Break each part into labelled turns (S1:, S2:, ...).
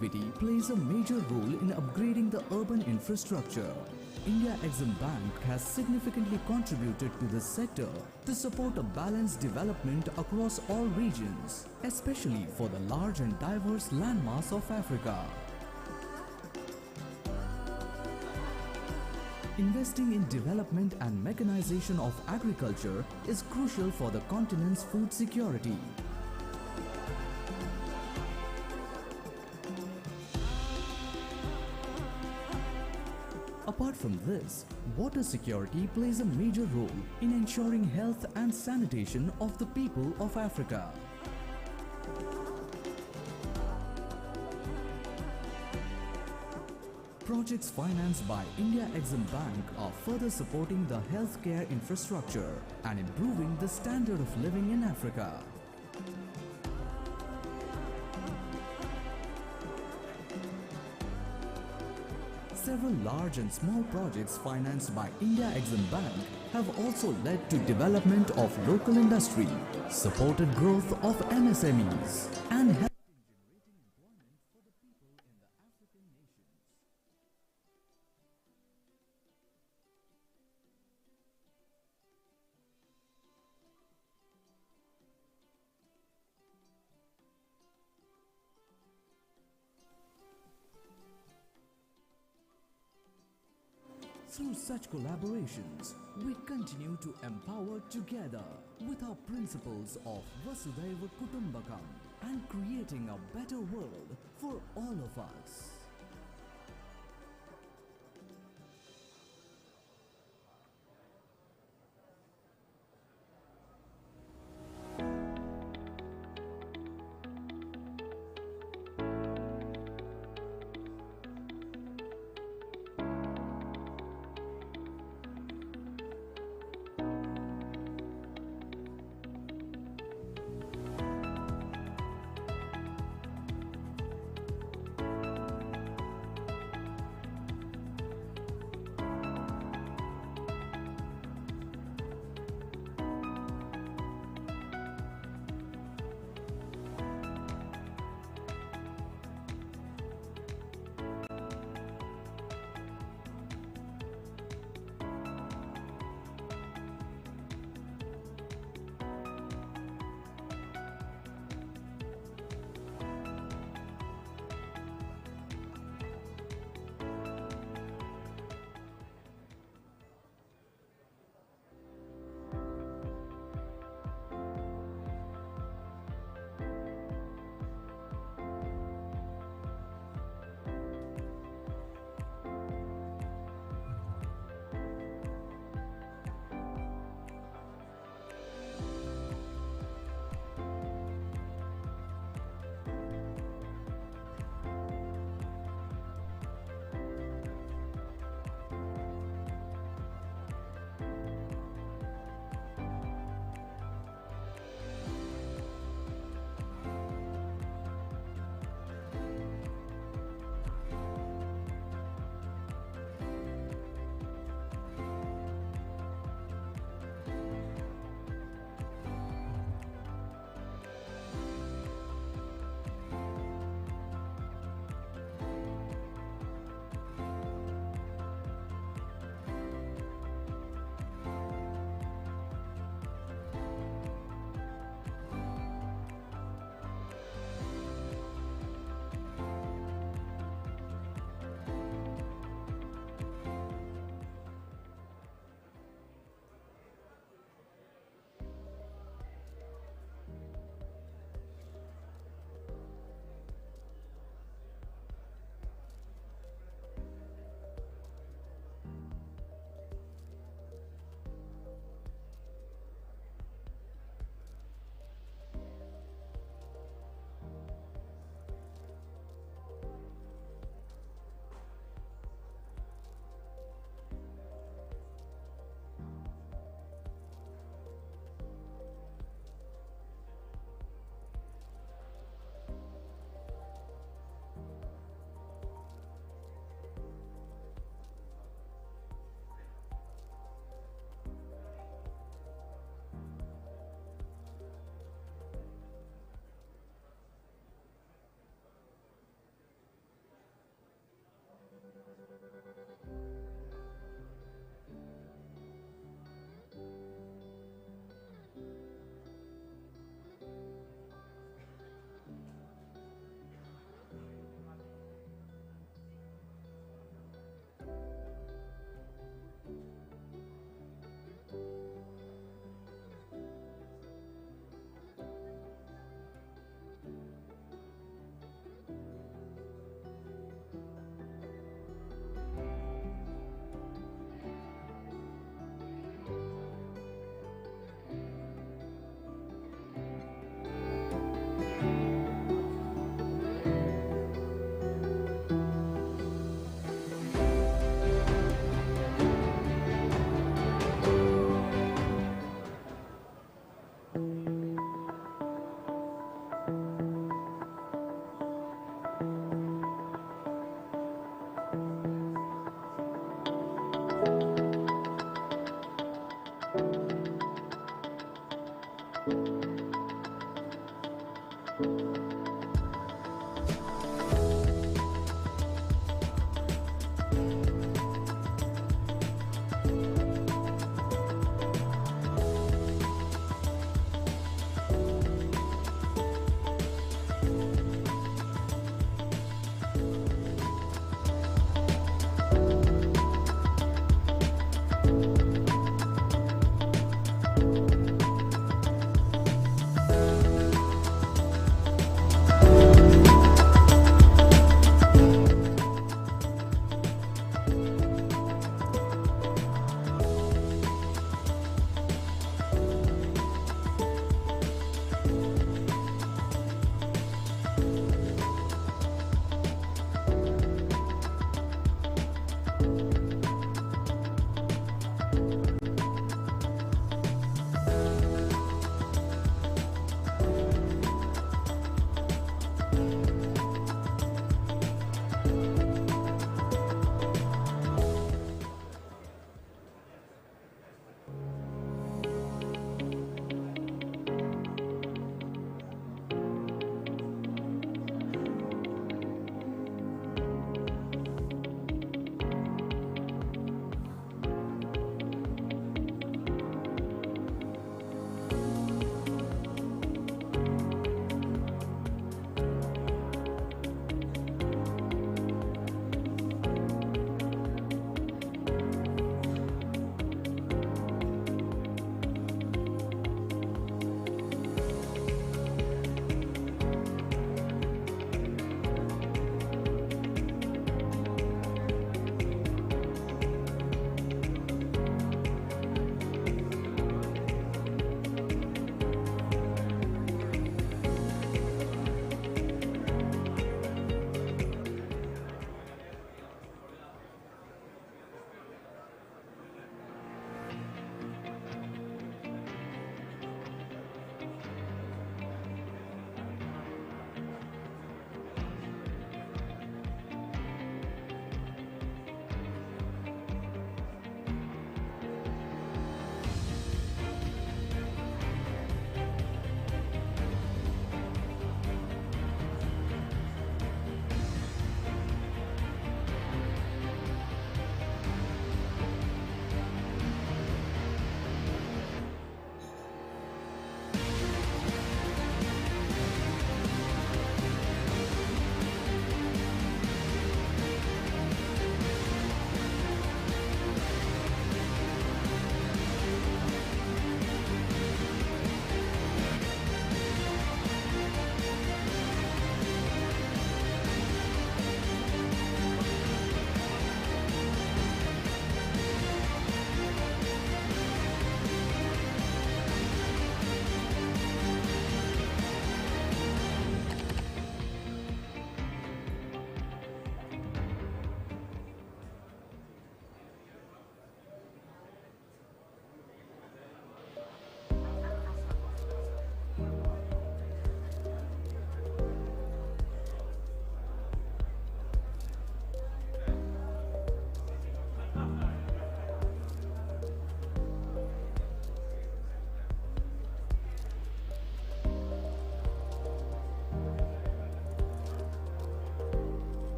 S1: Connectivity plays a major role in upgrading the urban infrastructure. India EXIM Bank has significantly contributed to this sector to support a balanced development across all regions, especially for the large and diverse landmass of Africa. Investing in development and mechanization of agriculture is crucial for the continent's food security. Apart from this, water security plays a major role in ensuring health and sanitation of the people of Africa. Projects financed by India EXIM Bank are further supporting the healthcare infrastructure and improving the standard of living in Africa. Several large and small projects financed by India EXIM Bank have also led to development of local industry, supported growth of MSMEs, and helped in generating employment for the people in the African nations. Through such collaborations, we continue to empower together with our principles of Vasudhaiva Kutumbakam and creating a better world for all of us.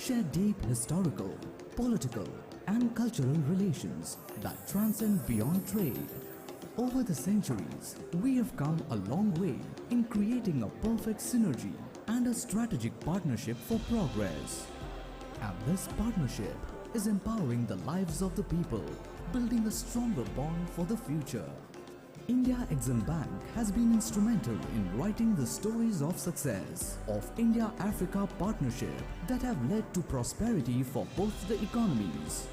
S1: share deep historical, political, and cultural relations that transcend beyond trade. Over the centuries, we have come a long way in creating a perfect synergy and a strategic partnership for progress. And this partnership is empowering the lives of the people, building a stronger bond for the future. India EXIM Bank has been instrumental in writing the stories of success of India-Africa partnership that have led to prosperity for both the economies.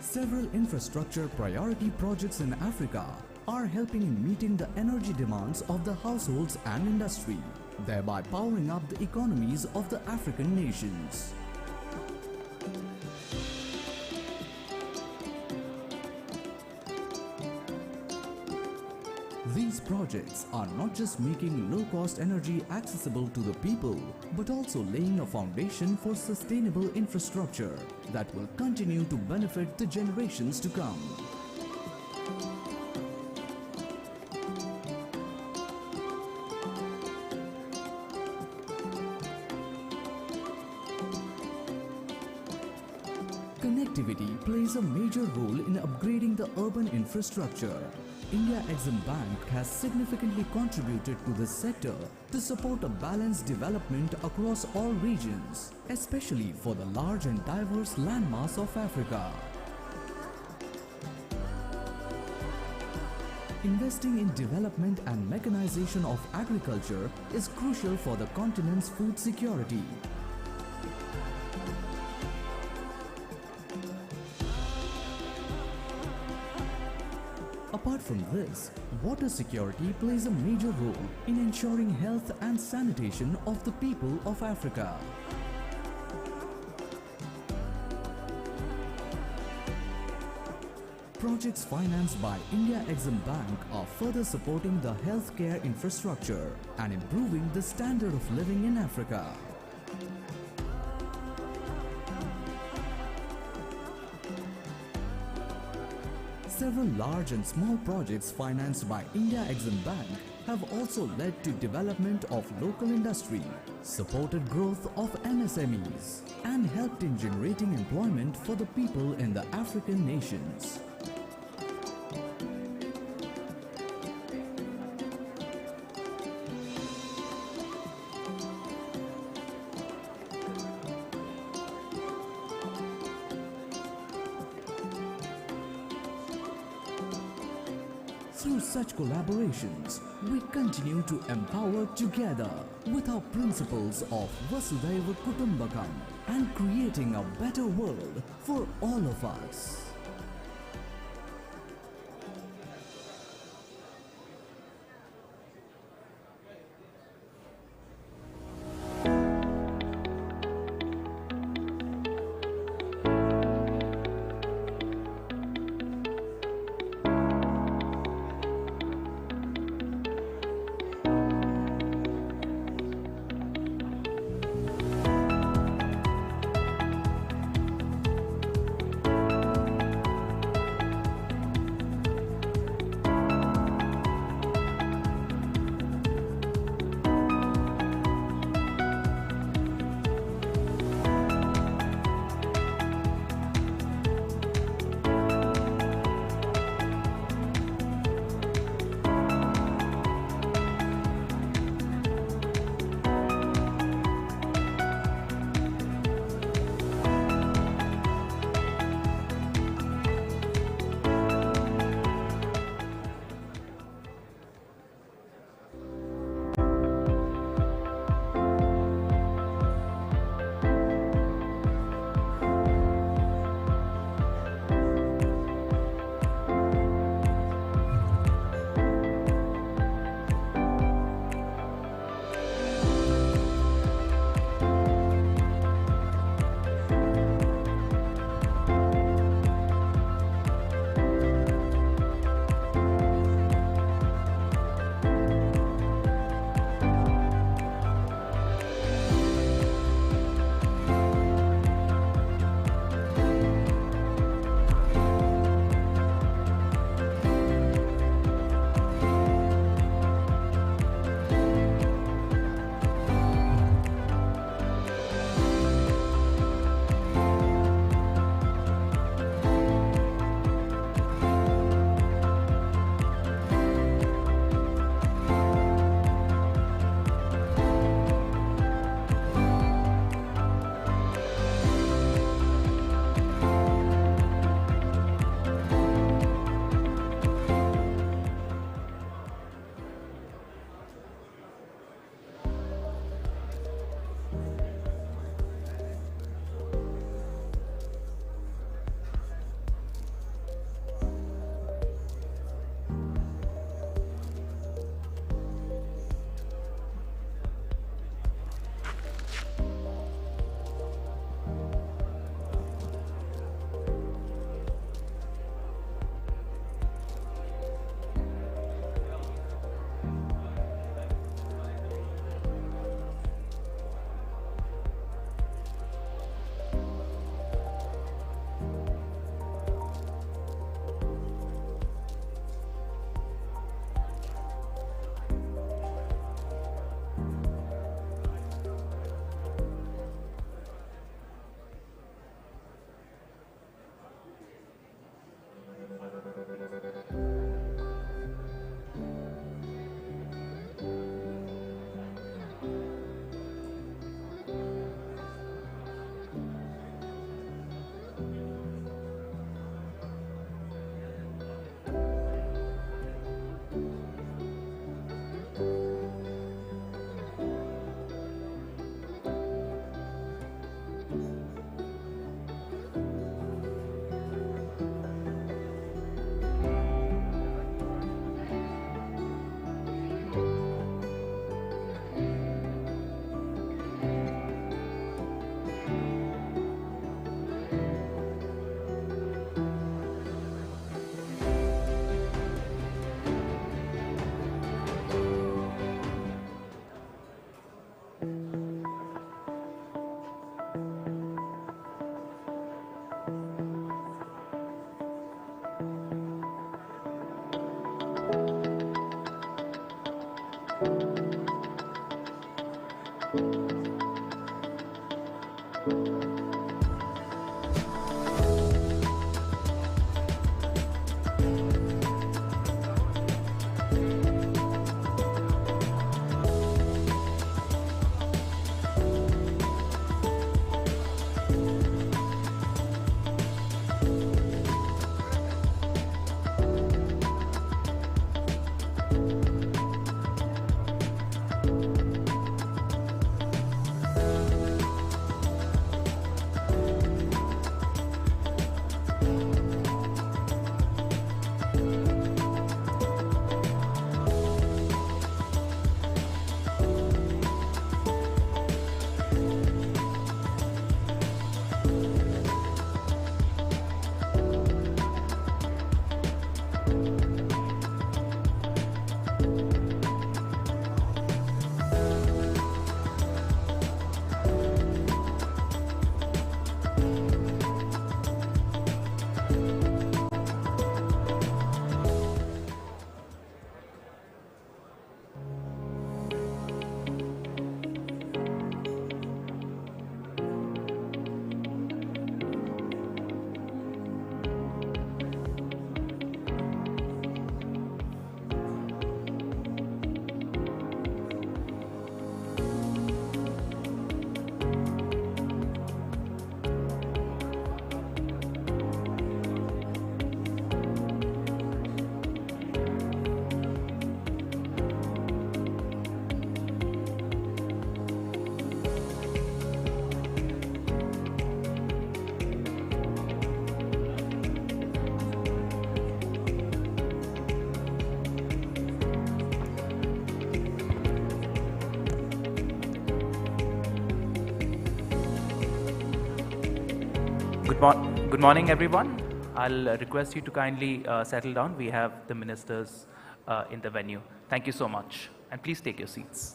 S1: Several infrastructure priority projects in Africa are helping in meeting the energy demands of the households and industry, thereby powering up the economies of the African nations. These projects are not just making low-cost energy accessible to the people, but also laying a foundation for sustainable infrastructure that will continue to benefit the generations to come. Connectivity plays a major role in upgrading the urban infrastructure. India EXIM Bank has significantly contributed to this sector to support a balanced development across all regions, especially for the large and diverse landmass of Africa. Investing in development and mechanization of agriculture is crucial for the continent's food security. Apart from this, water security plays a major role in ensuring health and sanitation of the people of Africa. Projects financed by India EXIM Bank are further supporting the healthcare infrastructure and improving the standard of living in Africa. Several large and small projects financed by India EXIM Bank have also led to development of local industry, supported growth of MSMEs, and helped in generating employment for the people in the African nations. Through such collaborations, we continue to empower together with our principles of Vasudhaiva Kutumbakam and creating a better world for all of us.
S2: Good morning, everyone. I'll request you to kindly settle down. We have the ministers in the venue. Thank you so much. And please take your seats.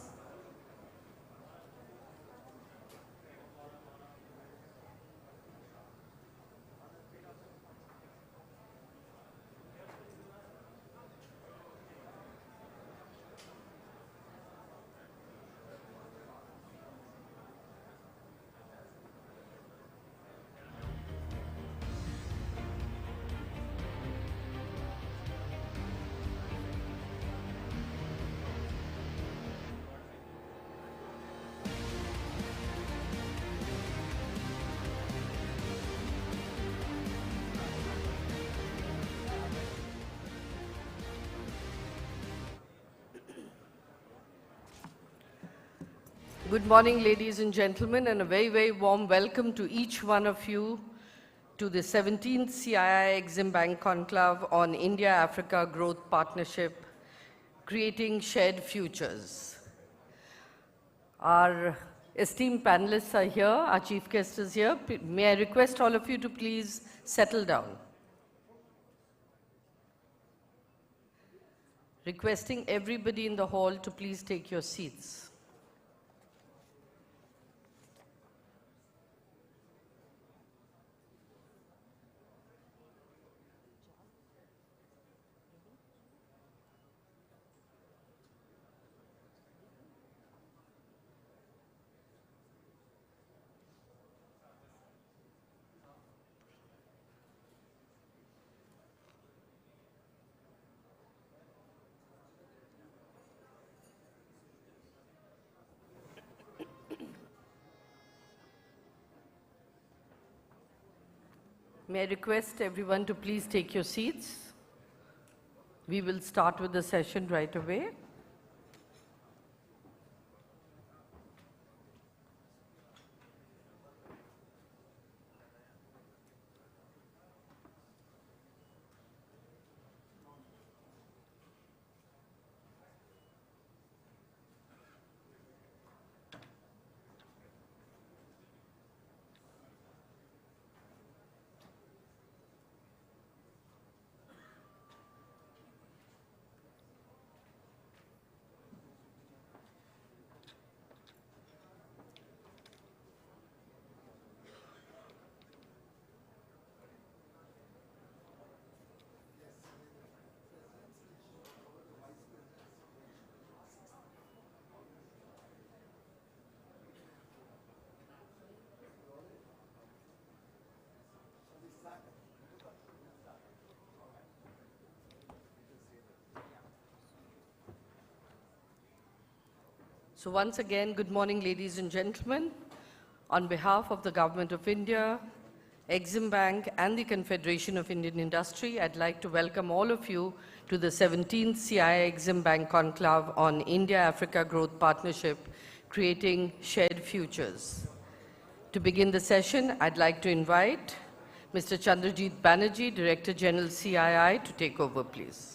S3: Good morning, ladies and gentlemen, and a very, very warm welcome to each one of you to the 17th CII EXIM Bank Conclave on India-Africa Growth Partnership, Creating Shared Futures. Our esteemed panelists are here, our chief guest is here. May I request all of you to please settle down. Requesting everybody in the hall to please take your seats. May I request everyone to please take your seats? We will start with the session right away. So once again, good morning, ladies and gentlemen. On behalf of the Government of India, EXIM Bank, and the Confederation of Indian Industry, I'd like to welcome all of you to the 17th CII EXIM Bank Conclave on India-Africa Growth Partnership, Creating Shared Futures. To begin the session, I'd like to invite Mr. Chandrajit Banerjee, Director General CII, to take over, please.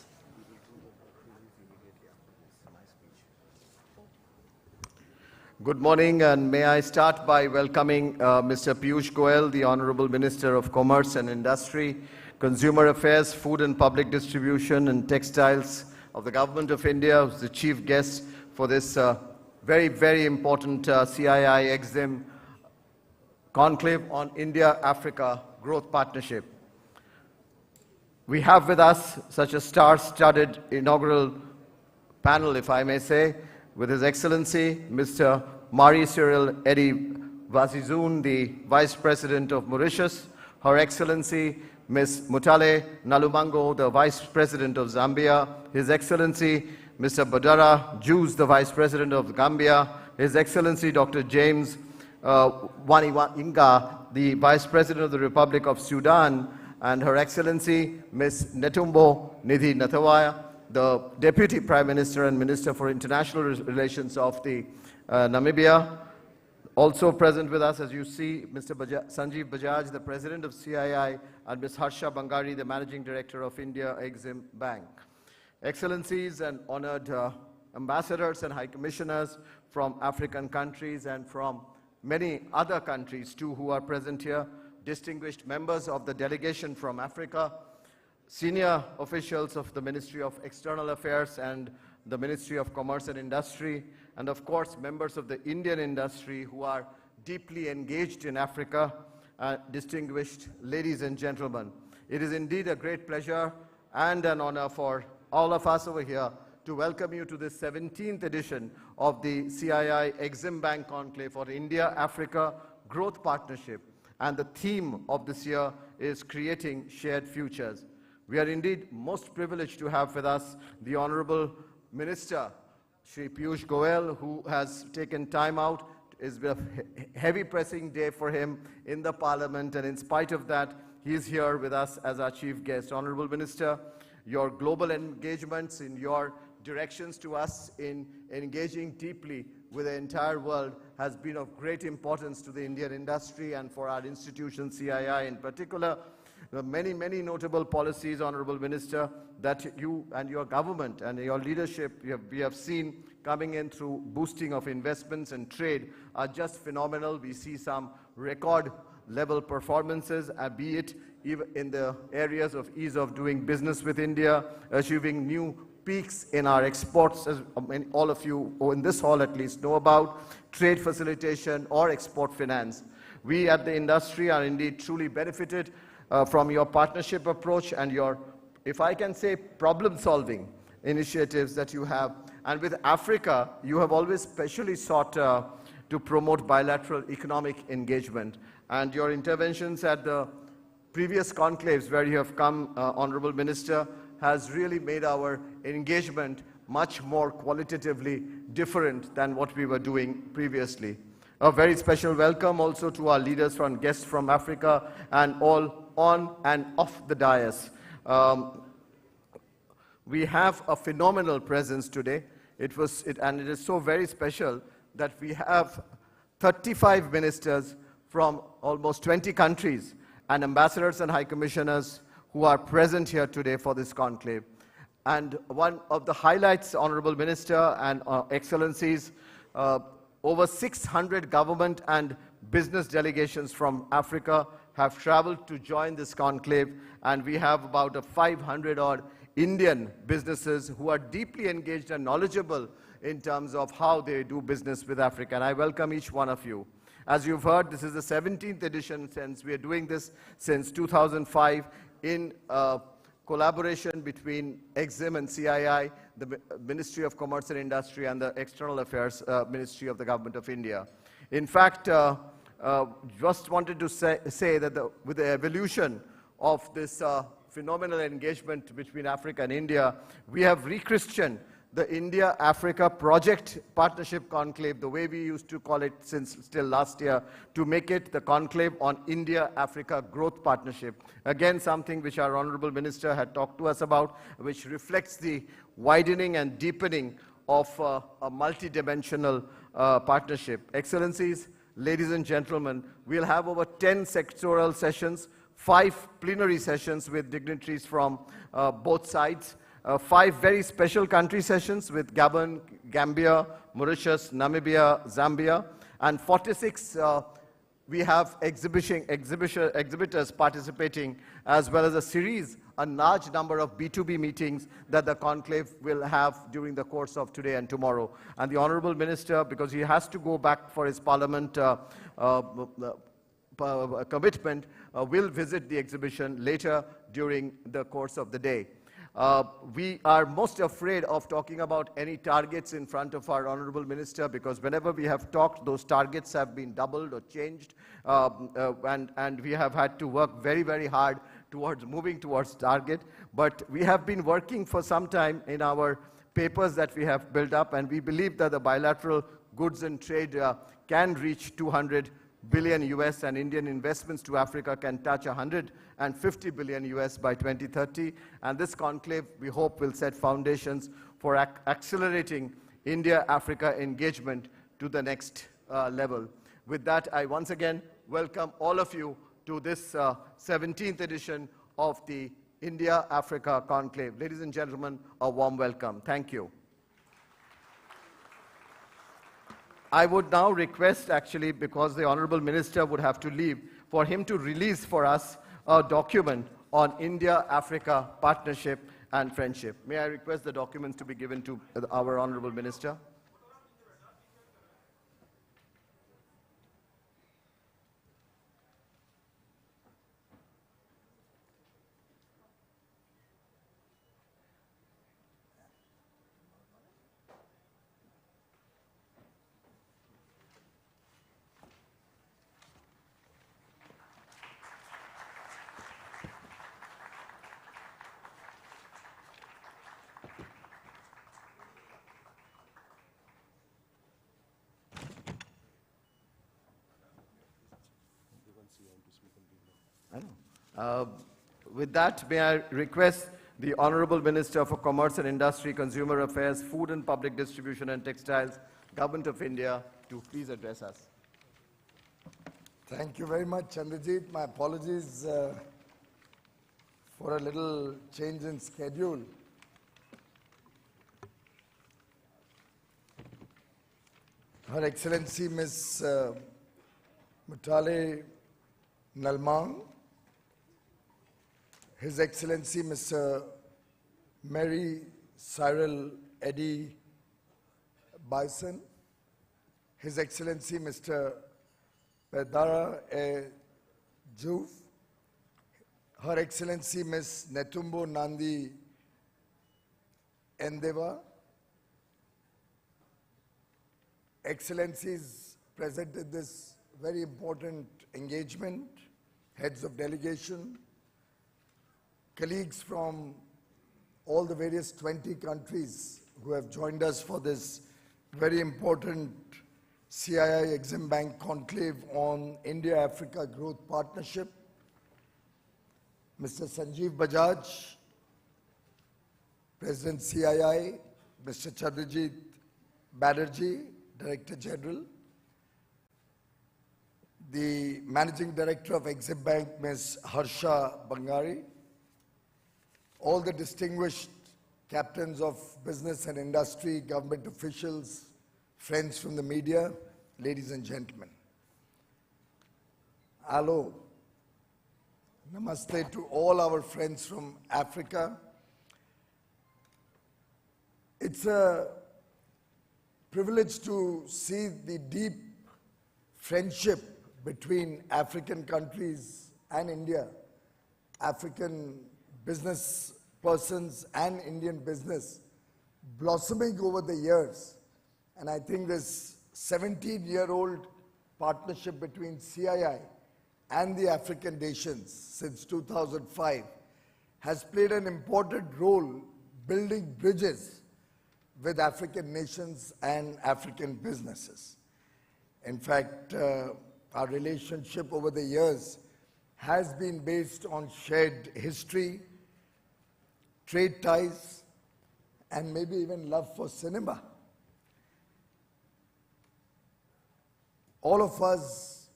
S4: Good morning, and may I start by welcoming Mr. Piyush Goyal, the Honorable Minister of Commerce and Industry, Consumer Affairs, Food and Public Distribution and Textiles of the Government of India, who's the chief guest for this very, very important CII EXIM Conclave on India-Africa Growth Partnership. We have with us such a star-studded inaugural panel, if I may say, with His Excellency, Mr. Mauritius Eddie Vazizoon, the Vice President of Mauritius, Her Excellency, Ms. Mutale Nalumango, the Vice President of Zambia, His Excellency, Mr. Badara Jus, the Vice President of Gambia, His Excellency, Dr. James Waniwa-Inga, the Vice President of the Republic of Sudan, and Her Excellency, Ms. Netumbo Nidhi Natawaya, the Deputy Prime Minister and Minister for International Relations of the Namibia. Also present with us, as you see, Mr. Sanjeev Bajaj, the President of CII, and Ms. Harsha Bangari, the Managing Director of India EXIM Bank. Excellencies and honored ambassadors and high commissioners from African countries and from many other countries too who are present here, distinguished members of the delegation from Africa, senior officials of the Ministry of External Affairs and the Ministry of Commerce and Industry, and of course members of the Indian industry who are deeply engaged in Africa, distinguished ladies and gentlemen. It is indeed a great pleasure and an honor for all of us over here to welcome you to this 17th edition of the CII EXIM Bank Conclave for India-Africa Growth Partnership. And the theme of this year is Creating Shared Futures. We are indeed most privileged to have with us the Honorable Minister, Shri Piyush Goyal, who has taken time out. It's been a heavy pressing day for him in the Parliament, and in spite of that, he is here with us as our chief guest. Honorable Minister, your global engagements in your directions to us in engaging deeply with the entire world has been of great importance to the Indian industry and for our institution, CII in particular. There are many, many notable policies, Honorable Minister, that you and your government and your leadership we have seen coming in through boosting of investments and trade are just phenomenal. We see some record level performances, be it even in the areas of ease of doing business with India, achieving new peaks in our exports, as all of you in this hall at least know about, trade facilitation or export finance. We at the industry are indeed truly benefited from your partnership approach and your, if I can say, problem-solving initiatives that you have. And with Africa, you have always specially sought to promote bilateral economic engagement. And your interventions at the previous conclaves where you have come, Honorable Minister, has really made our engagement much more qualitatively different than what we were doing previously. A very special welcome also to our leaders and guests from Africa and all on and off the dais. We have a phenomenal presence today. And it is so very special that we have 35 ministers from almost 20 countries and ambassadors and high commissioners who are present here today for this conclave. And one of the highlights, Honorable Minister and Excellencies, over 600 government and business delegations from Africa have traveled to join this conclave, and we have about 500 odd Indian businesses who are deeply engaged and knowledgeable in terms of how they do business with Africa. And I welcome each one of you. As you've heard, this is the 17th edition since we are doing this since 2005 in collaboration between EXIM and CII, the Ministry of Commerce and Industry, and the External Affairs Ministry of the Government of India. In fact, just wanted to say that with the evolution of this phenomenal engagement between Africa and India, we have rechristened the India-Africa Project Partnership Conclave, the way we used to call it since still last year, to make it the Conclave on India-Africa Growth Partnership. Again, something which our Honorable Minister had talked to us about, which reflects the widening and deepening of a multidimensional partnership. Excellencies, ladies and gentlemen, we'll have over 10 sectoral sessions, 5 plenary sessions with dignitaries from both sides, 5 very special country sessions with Gabon, Gambia, Mauritius, Namibia, Zambia, and 46 we have exhibitors participating, as well as a large number of B2B meetings that the conclave will have during the course of today and tomorrow. And the Honorable Minister, because he has to go back for his Parliament commitment, will visit the exhibition later during the course of the day. We are most afraid of talking about any targets in front of our Honorable Minister, because whenever we have talked, those targets have been doubled or changed, and we have had to work very, very hard towards moving towards target. But we have been working for some time in our papers that we have built up, and we believe that the bilateral goods and trade can reach 200 billion US, and Indian investments to Africa can touch 150 billion US by 2030. And this conclave, we hope, will set foundations for accelerating India-Africa engagement to the next level. With that, I once again welcome all of you to this 17th edition of the India-Africa Conclave. Ladies and gentlemen, a warm welcome. Thank you. I would now request, actually, because the Honorable Minister would have to leave, for him to release for us a document on India-Africa partnership and friendship. May I request the documents to be given to our Honorable Minister? With that, may I request the Honorable Minister for Commerce and Industry, Consumer Affairs, Food and Public Distribution and Textiles, Government of India, to please address us.
S5: Thank you very much, Chandrajit. My apologies for a little change in schedule. Her Excellency Ms. Mutale Nalmang, His Excellency Mr. Mary Cyril Eddie Bison, His Excellency Mr. Pedara E. Juve, Her Excellency Ms. Netumbo Nandi Endeva, Excellencies present at this very important engagement, heads of delegation, colleagues from all the various 20 countries who have joined us for this very important CII EXIM Bank Conclave on India-Africa Growth Partnership, Mr. Sanjeev Bajaj, President CII, Mr. Chandrajit Banerjee, Director General, the Managing Director of EXIM Bank, Ms. Harsha Bangari, all the distinguished captains of business and industry, government officials, friends from the media, ladies and gentlemen. Hello. Namaste to all our friends from Africa. It's a privilege to see the deep friendship between African countries and India, African business persons and Indian business blossoming over the years. And I think this 17-year-old partnership between CII and the African nations since 2005 has played an important role building bridges with African nations and African businesses. In fact, our relationship over the years has been based on shared history, trade ties, and maybe even love for cinema. All of us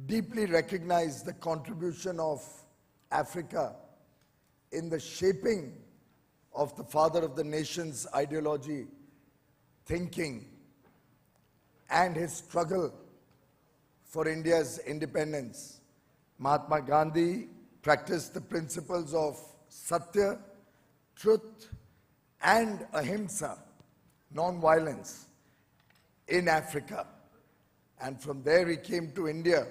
S5: deeply recognize the contribution of Africa in the shaping of the father of the nation's ideology, thinking, and his struggle for India's independence. Mahatma Gandhi practiced the principles of Satya, truth, and ahimsa, non-violence, in Africa. And from there he came to India.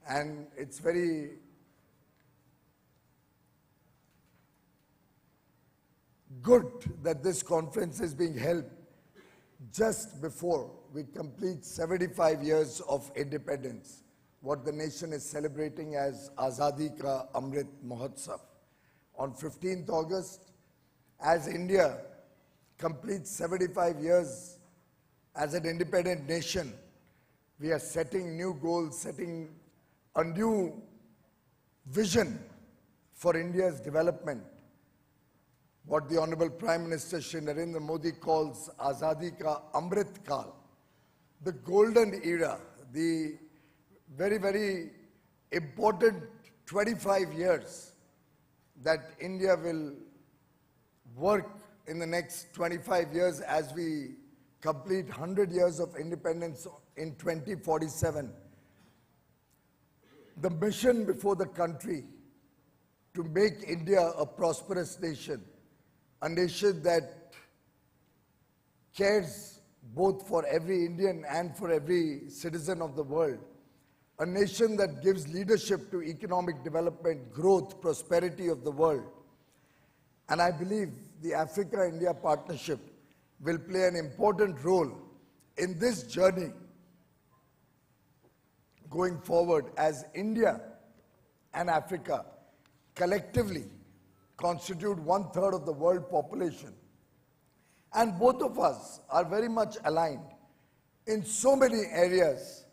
S5: And it's very good that this conference is being held just before we complete 75 years of independence, what the nation is celebrating as Azadi Ka Amrit Mahotsav. On 15th August, as India completes 75 years as an independent nation, we are setting new goals, setting a new vision for India's development. What the Honorable Prime Minister Shri Narendra Modi calls Azadi Ka Amrit Kal, the golden era, the very, very important 25 years that India will work in the next 25 years as we complete 100 years of independence in 2047, the mission before the country to make India a prosperous nation, a nation that cares both for every Indian and for every citizen of the world, a nation that gives leadership to economic development, growth, prosperity of the world. And I believe the Africa-India partnership will play an important role in this journey going forward, as India and Africa collectively constitute 1/3 of the world population. And both of us are very much aligned in so many areas,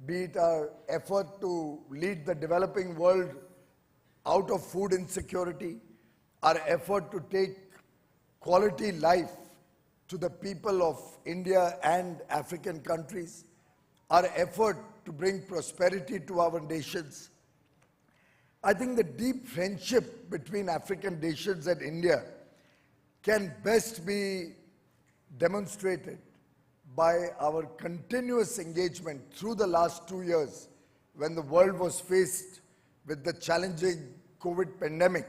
S5: be it our effort to lead the developing world out of food insecurity, our effort to take quality life to the people of India and African countries, our effort to bring prosperity to our nations. I think the deep friendship between African nations and India can best be demonstrated by our continuous engagement through the last 2 years when the world was faced with the challenging COVID pandemic,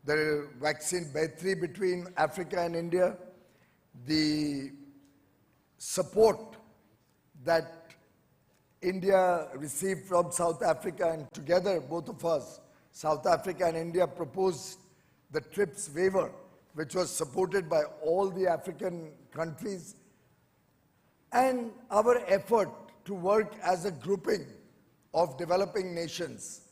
S5: the vaccine battery between Africa and India, the support that India received from South Africa, and together, both of us, South Africa and India, proposed the TRIPS waiver, which was supported by all the African countries, and our effort to work as a grouping of developing nations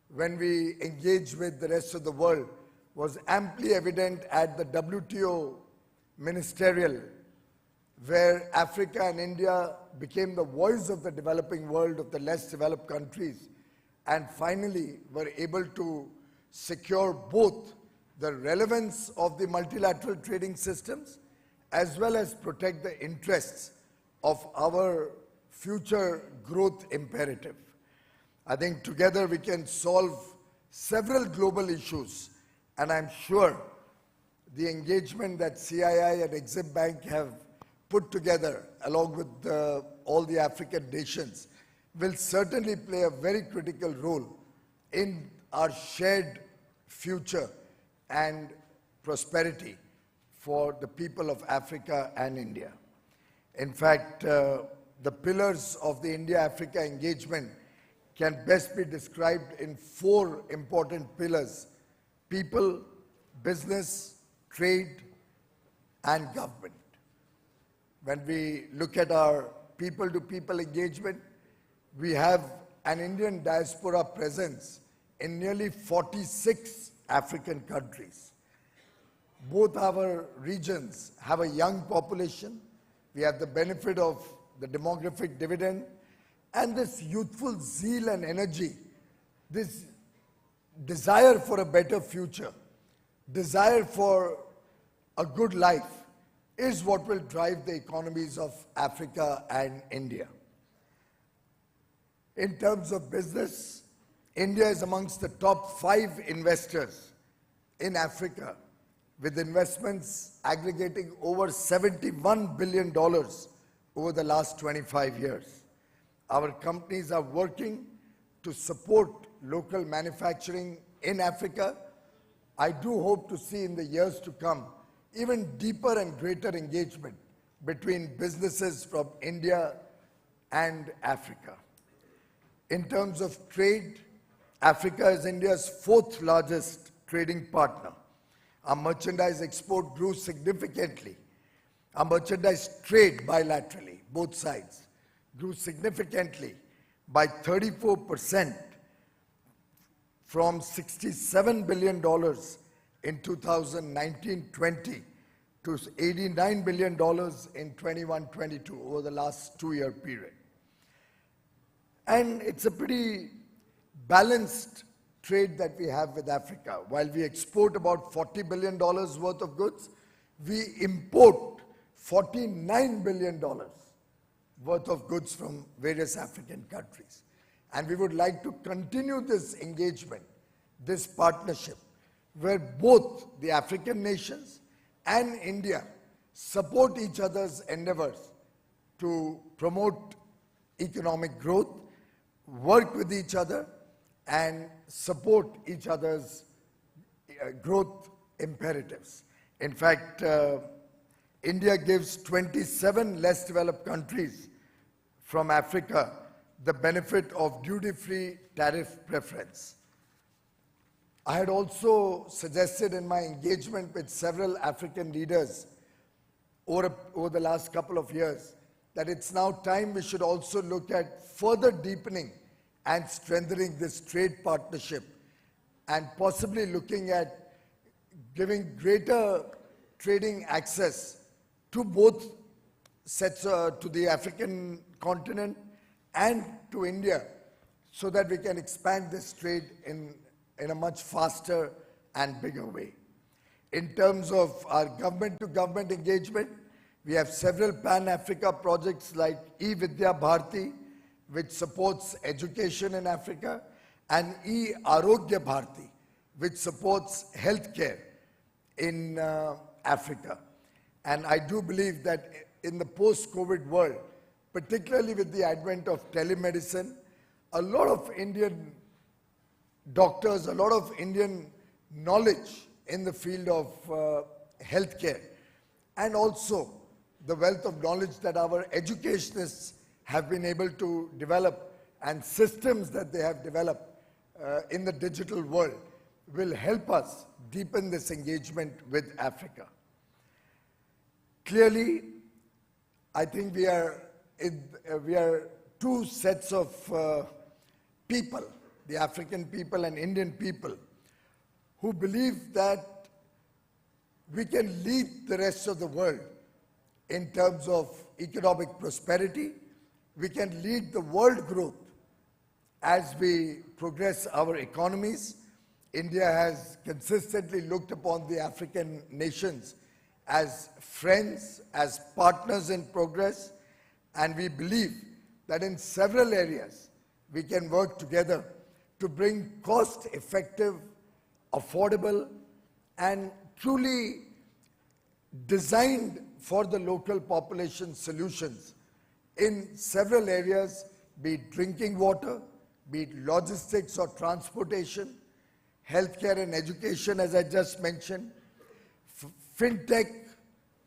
S5: when we engage with the rest of the world was amply evident at the WTO ministerial, where Africa and India became the voice of the developing world, of the less developed countries, and finally were able to secure both the relevance of the multilateral trading systems as well as protect the interests of our future growth imperative. I think together we can solve several global issues, and I'm sure the engagement that CII and EXIM Bank have put together along with all the African nations will certainly play a very critical role in our shared future and prosperity for the people of Africa and India. In fact, the pillars of the India-Africa engagement can best be described in 4 important pillars: people, business, trade, and government. When we look at our people-to-people engagement, we have an Indian diaspora presence in nearly 46 African countries. Both our regions have a young population. We have the benefit of the demographic dividend, and this youthful zeal and energy, this desire for a better future, desire for a good life, is what will drive the economies of Africa and India. In terms of business, India is amongst the top 5 investors in Africa, with investments aggregating over $71 billion over the last 25 years. Our companies are working to support local manufacturing in Africa. I do hope to see in the years to come even deeper and greater engagement between businesses from India and Africa. In terms of trade, Africa is India's 4th largest trading partner. Our merchandise export grew significantly. Our merchandise trade bilaterally, both sides, grew significantly by 34% from $67 billion in 2019-20 to $89 billion in 21-22 over the last 2-year period. And it's a pretty balanced trade that we have with Africa. While we export about $40 billion worth of goods, we import $49 billion worth of goods from various African countries. And we would like to continue this engagement, this partnership, where both the African nations and India support each other's endeavors to promote economic growth, work with each other, and support each other's growth imperatives. In fact, India gives 27 less developed countries from Africa the benefit of duty-free tariff preference. I had also suggested in my engagement with several African leaders over the last couple of years that it's now time we should also look at further deepening and strengthening this trade partnership, and possibly looking at giving greater trading access to both sets, to the African continent and to India, so that we can expand this trade in a much faster and bigger way. In terms of our government-to-government engagement, we have several Pan-Africa projects like E-Vidya Bharti, which supports education in Africa, and E-Arogya Bharti, which supports healthcare in Africa. And I do believe that in the post-COVID world, particularly with the advent of telemedicine, a lot of Indian doctors, a lot of Indian knowledge in the field of healthcare, and also the wealth of knowledge that our educationists have been able to develop and systems that they have developed in the digital world will help us deepen this engagement with Africa. Clearly, I think we are two sets of people, the African people and Indian people, who believe that we can lead the rest of the world in terms of economic prosperity. We can lead the world growth as we progress our economies. India has consistently looked upon the African nations as friends, as partners in progress, and we believe that in several areas we can work together to bring cost-effective, affordable, and truly designed for the local population solutions in several areas, be it drinking water, be it logistics or transportation, healthcare and education, as I just mentioned, fintech,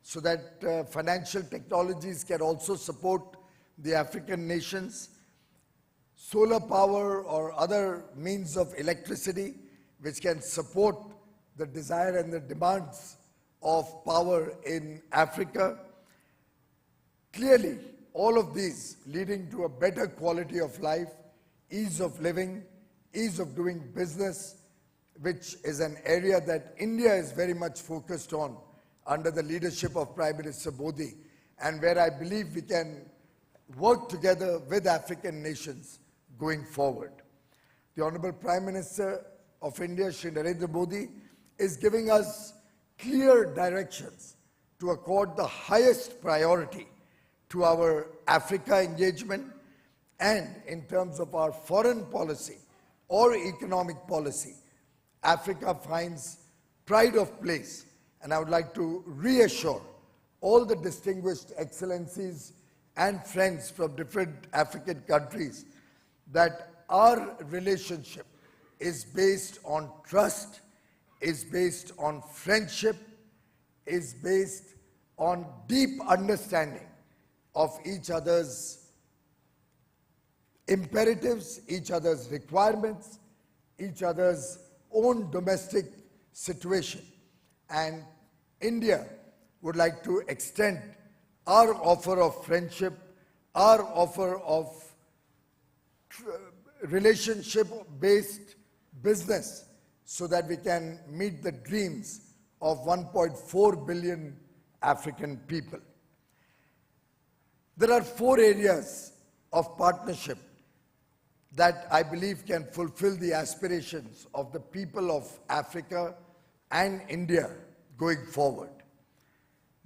S5: so that financial technologies can also support the African nations, solar power or other means of electricity which can support the desire and the demands of power in Africa. Clearly, all of these leading to a better quality of life, ease of living, ease of doing business, which is an area that India is very much focused on under the leadership of Prime Minister Modi, and where I believe we can work together with African nations going forward. The Honorable Prime Minister of India, Shri Narendra Modi, is giving us clear directions to accord the highest priority to our Africa engagement, and in terms of our foreign policy or economic policy, Africa finds pride of place. And I would like to reassure all the distinguished excellencies and friends from different African countries that our relationship is based on trust, is based on friendship, is based on deep understanding of each other's imperatives, each other's requirements, each other's own domestic situation. And India would like to extend our offer of friendship, our offer of relationship-based business, so that we can meet the dreams of 1.4 billion African people. There are 4 areas of partnership that I believe can fulfill the aspirations of the people of Africa and India going forward.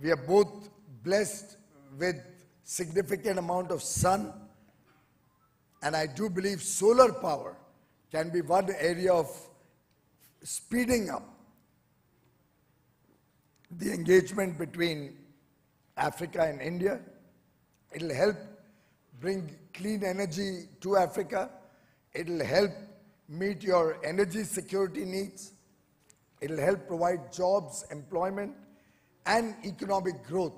S5: We are both blessed with significant amount of sun, and I do believe solar power can be one area of speeding up the engagement between Africa and India. It'll help bring clean energy to Africa. It'll help meet your energy security needs. It'll help provide jobs, employment, and economic growth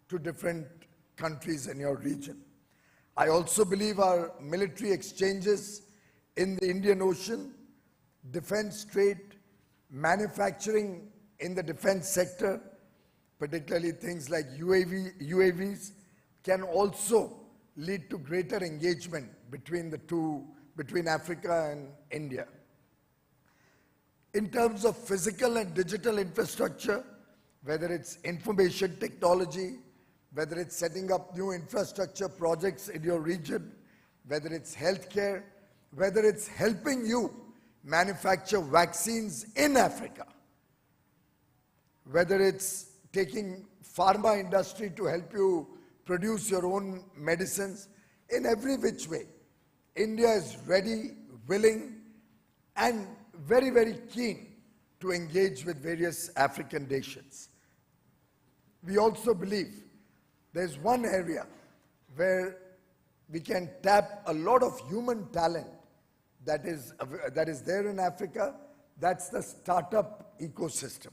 S5: to different countries in your region. I also believe our military exchanges in the Indian Ocean, defense trade, manufacturing in the defense sector, particularly things like UAVs, can also lead to greater engagement between the two, between Africa and India. In terms of physical and digital infrastructure, whether it's information technology, whether it's setting up new infrastructure projects in your region, whether it's healthcare, whether it's helping you manufacture vaccines in Africa, whether it's taking pharma industry to help you produce your own medicines, in every which way, India is ready, willing, and very, very keen to engage with various African nations. We also believe there's one area where we can tap a lot of human talent that is there in Africa. That's the startup ecosystem.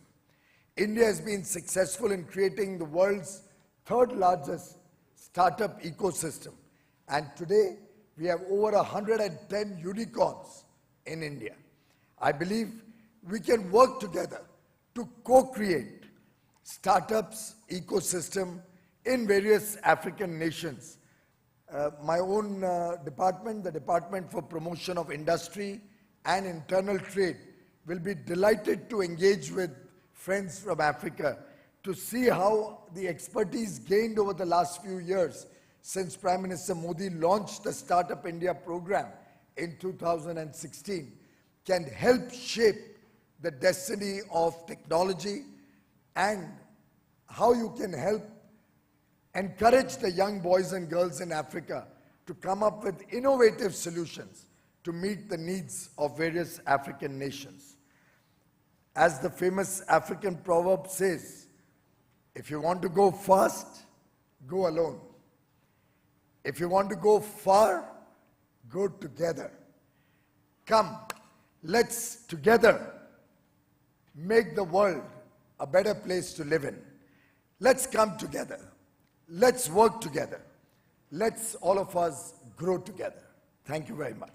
S5: India has been successful in creating the world's third largest startup ecosystem. And today, we have over 110 unicorns in India. I believe we can work together to co-create startups ecosystem in various African nations. My own department, the Department for Promotion of Industry and Internal Trade, will be delighted to engage with friends from Africa to see how the expertise gained over the last few years since Prime Minister Modi launched the Startup India program in 2016 can help shape the destiny of technology, and how you can help encourage the young boys and girls in Africa to come up with innovative solutions to meet the needs of various African nations. As the famous African proverb says, if you want to go fast, go alone. If you want to go far, go together. Come, let's together make the world a better place to live in. Let's come together. Let's work together. Let's all of us grow together. Thank you very much.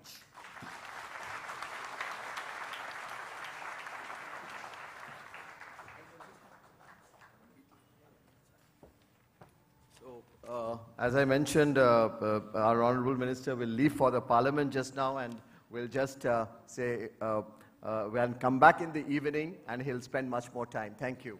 S4: As I mentioned, our Honorable Minister will leave for the Parliament just now, and we'll just say, we'll come back in the evening and he'll spend much more time. Thank you.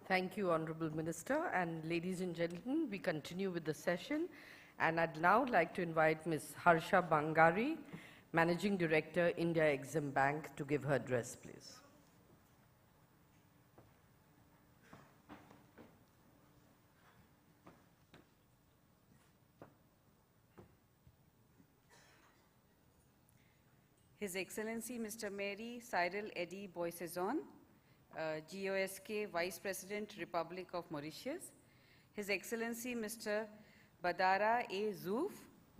S3: Thank you, Honorable Minister. And ladies and gentlemen, we continue with the session. And I'd now like to invite Ms. Harsha Bangari, Managing Director, India EXIM Bank, to give her address, please.
S6: His Excellency Mr. Mary Cyril Eddy Boissaison, GOSK Vice President, Republic of Mauritius. His Excellency Mr. Badara A. Zouf,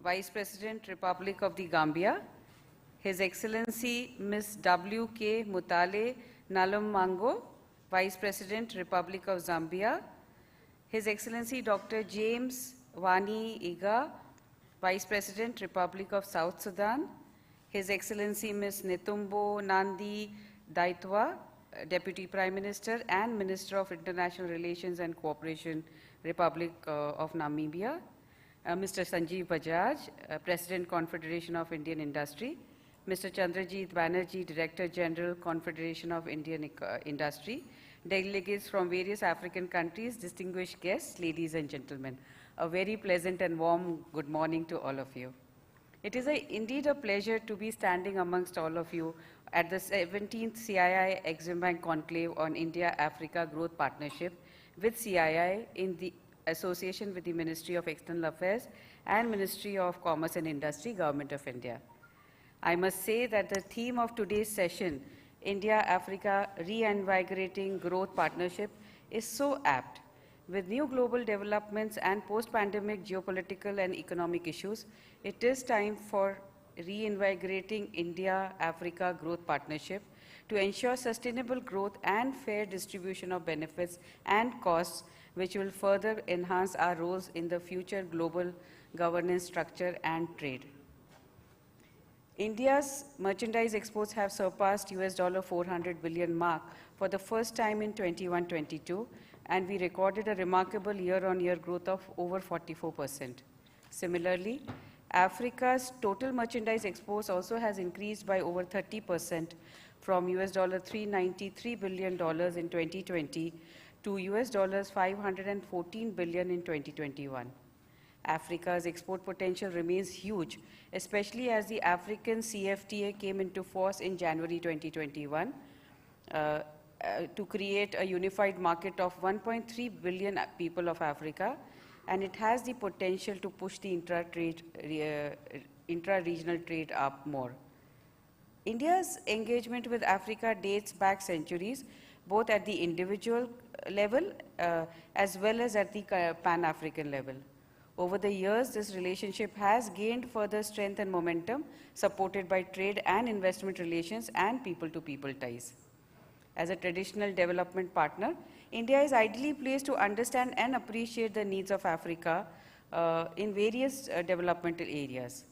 S6: Vice President, Republic of the Gambia. His Excellency Ms. W.K. Mutale Nalummango, Vice President, Republic of Zambia. His Excellency Dr. James Wani Iga, Vice President, Republic of South Sudan. His Excellency Ms. Netumbo Nandi Daitwa, Deputy Prime Minister and Minister of International Relations and Cooperation, Republic of Namibia, Mr. Sanjeev Bajaj, President, Confederation of Indian Industry, Mr. Chandrajit Banerjee, Director General, Confederation of Indian Industry, delegates from various African countries, distinguished guests, ladies and gentlemen. A very pleasant and warm good morning to all of you. It is indeed a pleasure to be standing amongst all of you at the 17th CII EXIM Bank Conclave on India-Africa Growth Partnership with CII in the association with the Ministry of External Affairs and Ministry of Commerce and Industry, Government of India. I must say that the theme of today's session, India-Africa Reinvigorating Growth Partnership, is so apt. With new global developments and post-pandemic geopolitical and economic issues, it is time for reinvigorating India-Africa Growth Partnership to ensure sustainable growth and fair distribution of benefits and costs, which will further enhance our roles in the future global governance structure and trade. India's merchandise exports have surpassed $400 billion mark for the first time in 21-22, and we recorded a remarkable year-on-year growth of over 44%. Similarly, Africa's total merchandise exports also has increased by over 30% from $393 billion in 2020 to $514 billion in 2021. Africa's export potential remains huge, especially as the African CFTA came into force in January 2021 to create a unified market of 1.3 billion people of Africa, and it has the potential to push the intra-regional trade up more. India's engagement with Africa dates back centuries, both at the individual level as well as at the Pan-African level. Over the years, this relationship has gained further strength and momentum, supported by trade and investment relations and people-to-people ties. As a traditional development partner, India is ideally placed to understand and appreciate the needs of Africa in various developmental areas.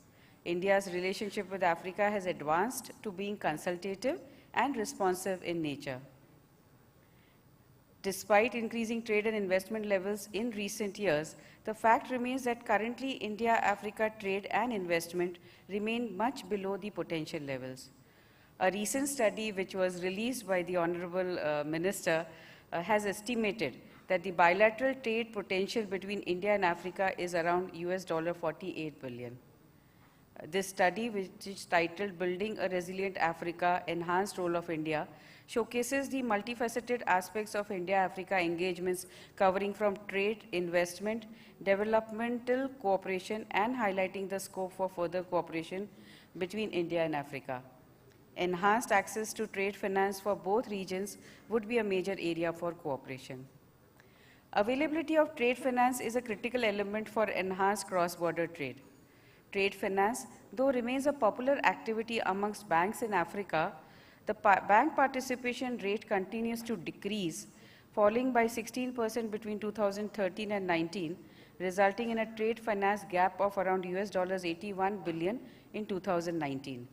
S6: India's relationship with Africa has advanced to being consultative and responsive in nature. Despite increasing trade and investment levels in recent years, the fact remains that currently India-Africa trade and investment remain much below the potential levels. A recent study which was released by the Honorable Minister has estimated that the bilateral trade potential between India and Africa is around $48 billion. This study, which is titled Building a Resilient Africa, Enhanced Role of India, showcases the multifaceted aspects of India-Africa engagements covering from trade, investment, developmental cooperation, and highlighting the scope for further cooperation between India and Africa. Enhanced access to trade finance for both regions would be a major area for cooperation. Availability of trade finance is a critical element for enhanced cross-border trade. Trade finance, though remains a popular activity amongst banks in Africa, the bank participation rate continues to decrease, falling by 16% between 2013 and 19, resulting in a trade finance gap of around $81 billion in 2019.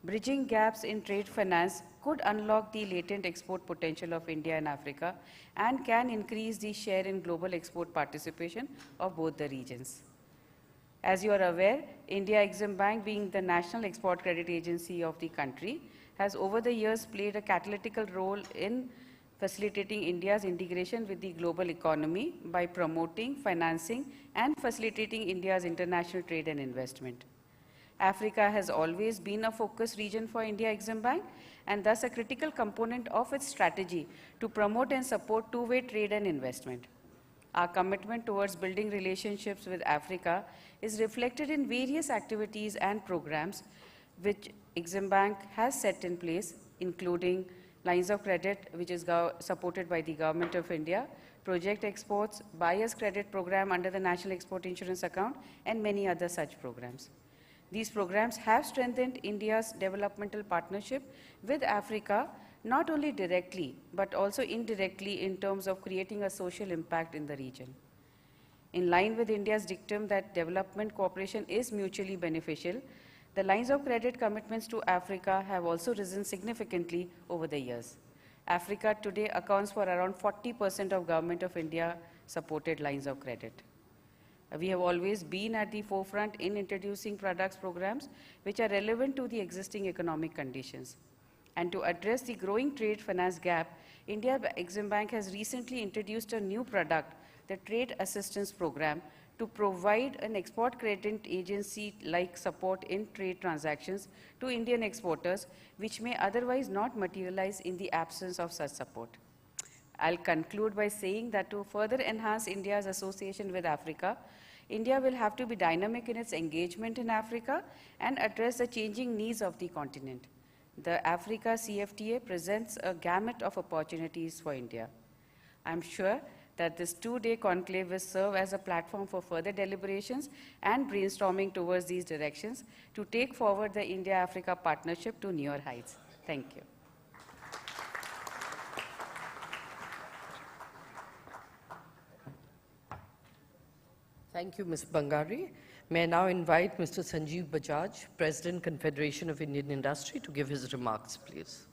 S6: Bridging gaps in trade finance could unlock the latent export potential of India and Africa and can increase the share in global export participation of both the regions. As you are aware, India EXIM Bank, being the national export credit agency of the country, has over the years played a catalytical role in facilitating India's integration with the global economy by promoting, financing, and facilitating India's international trade and investment. Africa has always been a focus region for India EXIM Bank and thus a critical component of its strategy to promote and support two-way trade and investment. Our commitment towards building relationships with Africa is reflected in various activities and programs which EXIM Bank has set in place, including lines of credit, which is supported by the Government of India, project exports, buyer's credit program under the National Export Insurance Account, and many other such programs. These programs have strengthened India's developmental partnership with Africa, not only directly, but also indirectly in terms of creating a social impact in the region. In line with India's dictum that development cooperation is mutually beneficial, The lines of credit commitments to Africa have also risen significantly over the years. Africa today accounts for around 40% of Government of India supported lines of credit. We have always been at the forefront in introducing products programs which are relevant to the existing economic conditions. And to address the growing trade finance gap, India EXIM Bank has recently introduced a new product, the Trade Assistance Program, to provide an export credit agency-like support in trade transactions to Indian exporters, which may otherwise not materialize in the absence of such support. I'll conclude by saying that to further enhance India's association with Africa, India will have to be dynamic in its engagement in Africa and address the changing needs of the continent. The Africa CFTA presents a gamut of opportunities for India. I'm sure that this two-day conclave will serve as a platform for further deliberations and brainstorming towards these directions to take forward the India-Africa partnership to newer heights. Thank you.
S3: Thank you, Ms. Bangari. May I now invite Mr. Sanjeev Bajaj, President, Confederation of Indian Industry, to give his remarks, please.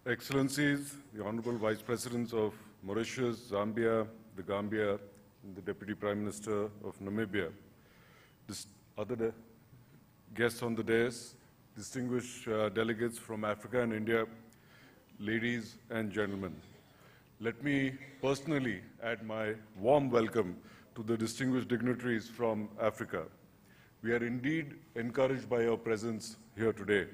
S7: Excellencies, the Honorable Vice Presidents of Mauritius, Zambia, the Gambia, and the Deputy Prime Minister of Namibia, other guests on the dais, distinguished delegates from Africa and India, ladies and gentlemen. Let me personally add my warm welcome to the distinguished dignitaries from Africa. We are indeed encouraged by your presence here today.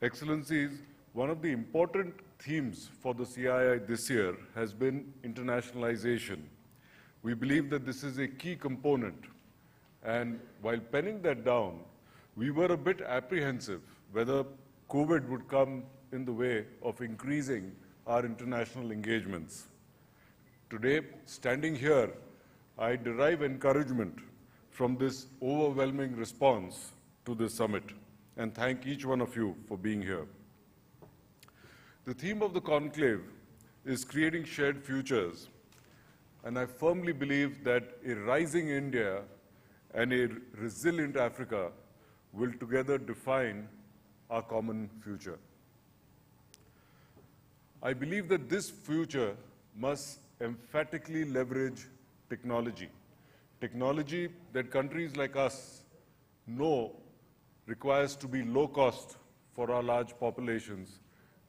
S7: Excellencies, one of the important themes for the CII this year has been internationalization. We believe that this is a key component, and while penning that down, we were a bit apprehensive whether COVID would come in the way of increasing our international engagements. Today, standing here, I derive encouragement from this overwhelming response to this summit, and thank each one of you for being here. The theme of the conclave is creating shared futures, and I firmly believe that a rising India and a resilient Africa will together define our common future. I believe that this future must emphatically leverage technology. Technology that countries like us know requires to be low cost for our large populations,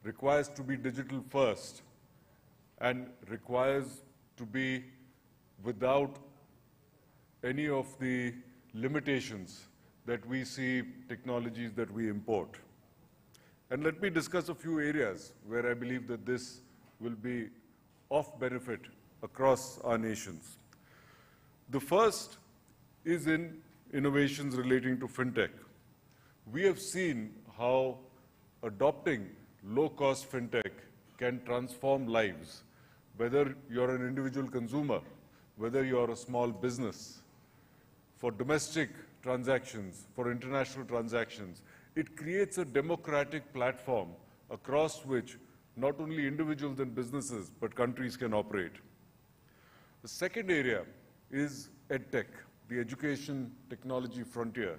S7: requires to be digital first, and requires to be without any of the limitations that we see technologies that we import. And let me discuss a few areas where I believe that this will be of benefit across our nations. The first is in innovations relating to fintech. We have seen how adopting low-cost fintech can transform lives, whether you're an individual consumer, whether you're a small business. For domestic transactions, for international transactions, it creates a democratic platform across which not only individuals and businesses, but countries can operate. The second area is EdTech, the education technology frontier.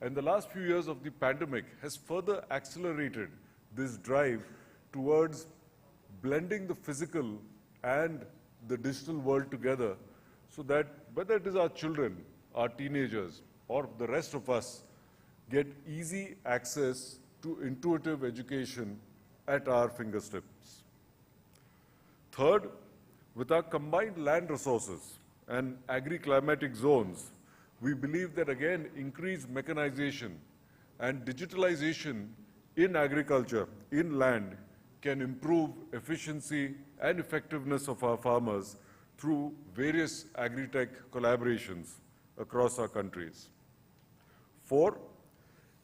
S7: And the last few years of the pandemic has further accelerated this drive towards blending the physical and the digital world together so that whether it is our children, our teenagers, or the rest of us get easy access to intuitive education at our fingertips. Third, with our combined land resources and agri-climatic zones, we believe that again increased mechanization and digitalization in agriculture, in land, can improve efficiency and effectiveness of our farmers through various agri-tech collaborations across our countries. Four,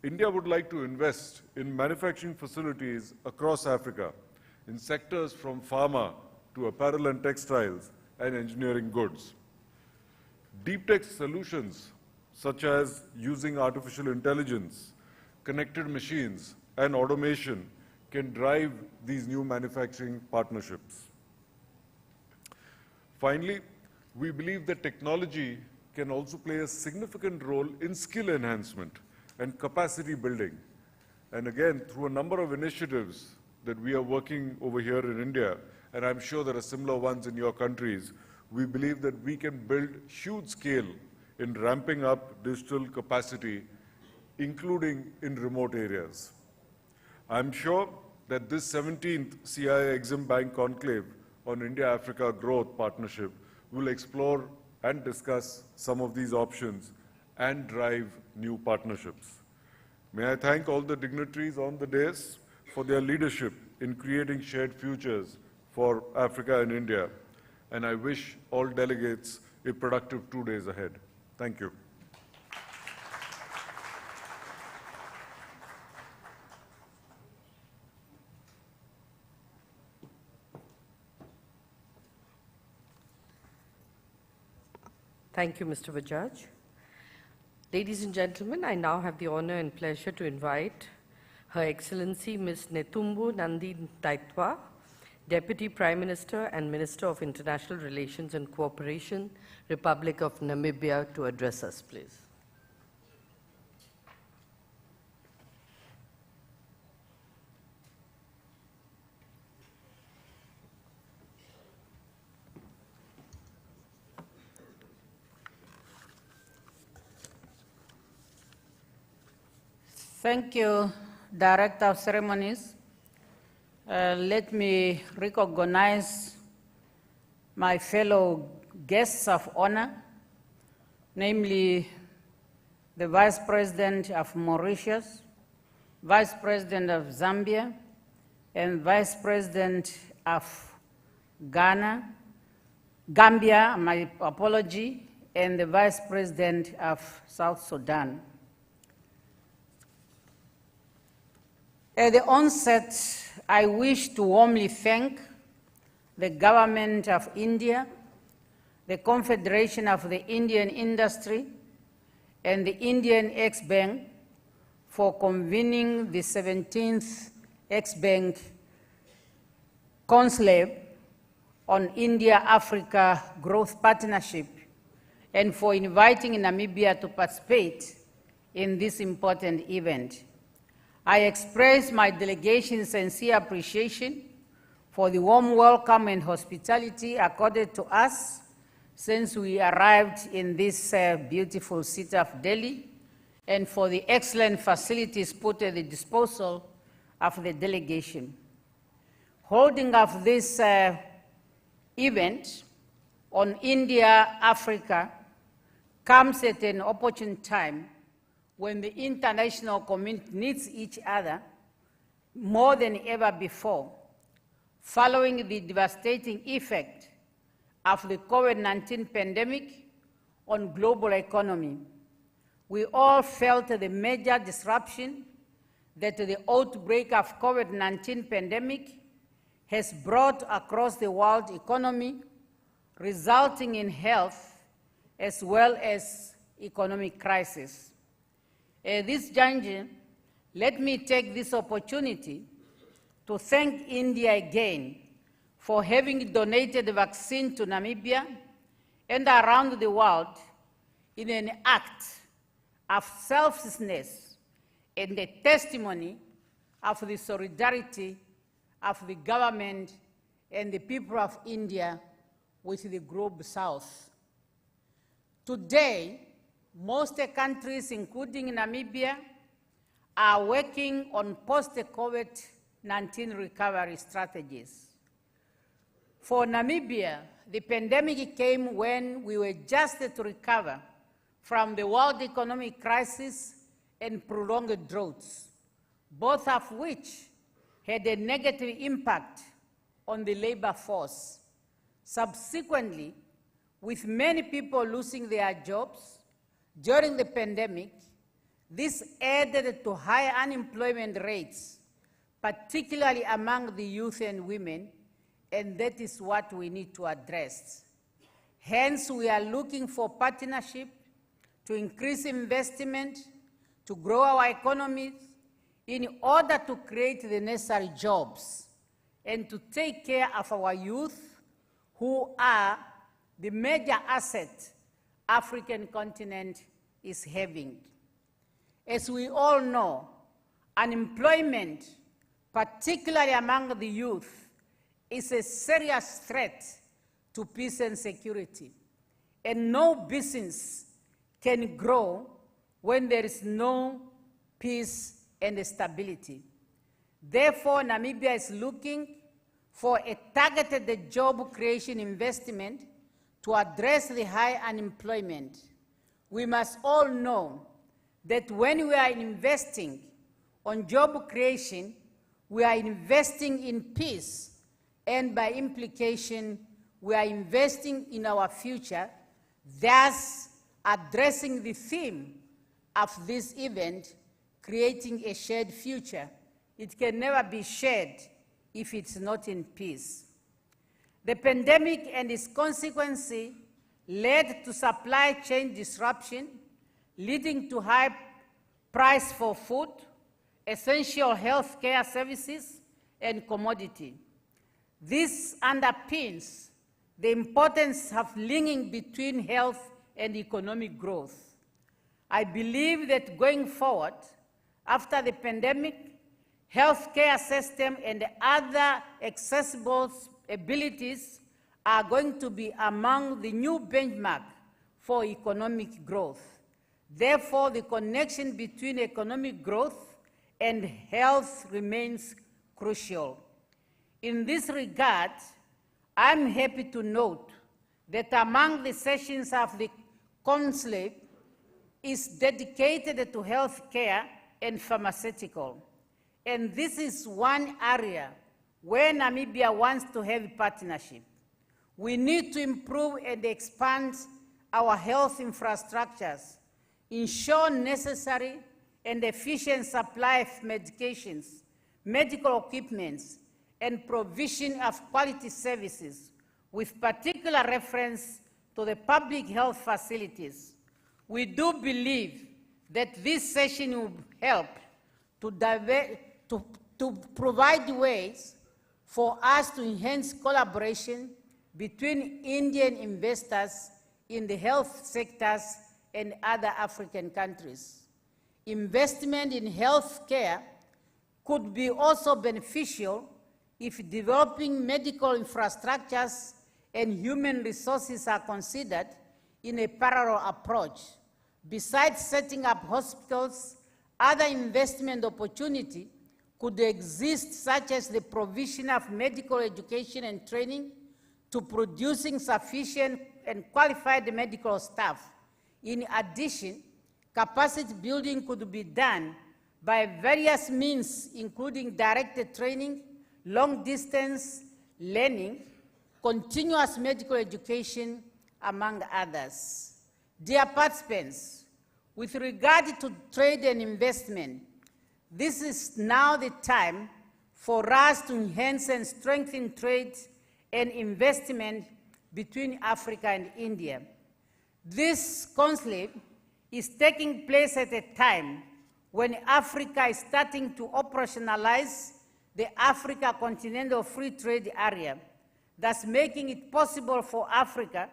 S7: India would like to invest in manufacturing facilities across Africa in sectors from pharma to apparel and textiles and engineering goods. Deep tech solutions such as using artificial intelligence, connected machines, and automation can drive these new manufacturing partnerships. Finally, we believe that technology can also play a significant role in skill enhancement and capacity building. And again, through a number of initiatives that we are working over here in India, and I'm sure there are similar ones in your countries, we believe that we can build huge scale in ramping up digital capacity, including in remote areas. I'm sure that this 17th CII EXIM Bank Conclave on India-Africa Growth Partnership will explore and discuss some of these options and drive new partnerships. May I thank all the dignitaries on the dais for their leadership in creating shared futures for Africa and India, and I wish all delegates a productive 2 days ahead. Thank you.
S3: Thank you, Mr. Bajaj. Ladies and gentlemen, I now have the honor and pleasure to invite Her Excellency Ms. Netumbo Nandi Ndaitwah, Deputy Prime Minister and Minister of International Relations and Cooperation, Republic of Namibia, to address us, please.
S8: Thank you, Director of Ceremonies. Let me recognize my fellow guests of honor, namely the Vice President of Mauritius, Vice President of Zambia, and Vice President of Gambia, my apology, and the Vice President of South Sudan. At the onset, I wish to warmly thank the Government of India, the Confederation of the Indian Industry, and the Indian EXIM Bank for convening the 17th EXIM Bank Conclave on India-Africa Growth Partnership, and for inviting Namibia to participate in this important event. I express my delegation's sincere appreciation for the warm welcome and hospitality accorded to us since we arrived in this beautiful city of Delhi, and for the excellent facilities put at the disposal of the delegation. Holding of this event on India-Africa comes at an opportune time when the international community needs each other more than ever before, following the devastating effect of the COVID-19 pandemic on global economy. We all felt the major disruption that the outbreak of COVID-19 pandemic has brought across the world economy, resulting in health as well as economic crisis. At this juncture, let me take this opportunity to thank India again for having donated the vaccine to Namibia and around the world in an act of selflessness and a testimony of the solidarity of the government and the people of India with the Global South. Today, most countries, including Namibia, are working on post-COVID-19 recovery strategies. For Namibia, the pandemic came when we were just to recover from the world economic crisis and prolonged droughts, both of which had a negative impact on the labor force. Subsequently, with many people losing their jobs during the pandemic, this added to high unemployment rates, particularly among the youth and women, and that is what we need to address. Hence, we are looking for partnership to increase investment, to grow our economies, in order to create the necessary jobs and to take care of our youth, who are the major asset African continent is having. As we all know, unemployment, particularly among the youth, is a serious threat to peace and security. And no business can grow when there is no peace and stability. Therefore, Namibia is looking for a targeted job creation investment to address the high unemployment. We must all know that when we are investing on job creation, we are investing in peace, and by implication, we are investing in our future, thus addressing the theme of this event, creating a shared future. It can never be shared if it's not in peace. The pandemic and its consequences led to supply chain disruption, leading to high price for food, essential health care services, and commodity. This underpins the importance of linking between health and economic growth. I believe that going forward, after the pandemic, healthcare system and other accessible abilities are going to be among the new benchmark for economic growth. Therefore, the connection between economic growth and health remains crucial. In this regard, I'm happy to note that among the sessions of the Conclave is dedicated to healthcare and pharmaceutical. And this is one area where Namibia wants to have a partnership. We need to improve and expand our health infrastructures, ensure necessary and efficient supply of medications, medical equipments, and provision of quality services, with particular reference to the public health facilities. We do believe that this session will help to provide ways for us to enhance collaboration between Indian investors in the health sectors and other African countries. Investment in health care could be also beneficial if developing medical infrastructures and human resources are considered in a parallel approach. Besides setting up hospitals, other investment opportunities could exist, such as the provision of medical education and training to producing sufficient and qualified medical staff. In addition, capacity building could be done by various means, including directed training, long-distance learning, continuous medical education, among others. Dear participants, with regard to trade and investment, this is now the time for us to enhance and strengthen trade and investment between Africa and India. This conclave is taking place at a time when Africa is starting to operationalize the Africa Continental Free Trade Area, thus making it possible for Africa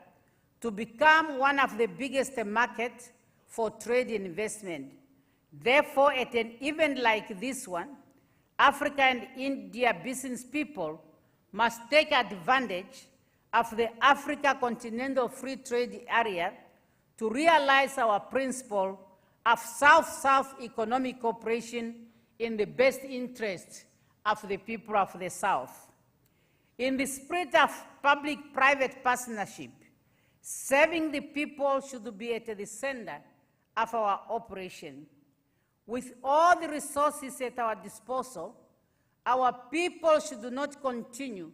S8: to become one of the biggest markets for trade and investment. Therefore, at an event like this one, Africa and India business people must take advantage of the Africa Continental Free Trade Area to realize our principle of South-South economic cooperation in the best interest of the people of the South. In the spirit of public-private partnership, serving the people should be at the center of our operation. With all the resources at our disposal, our people should not continue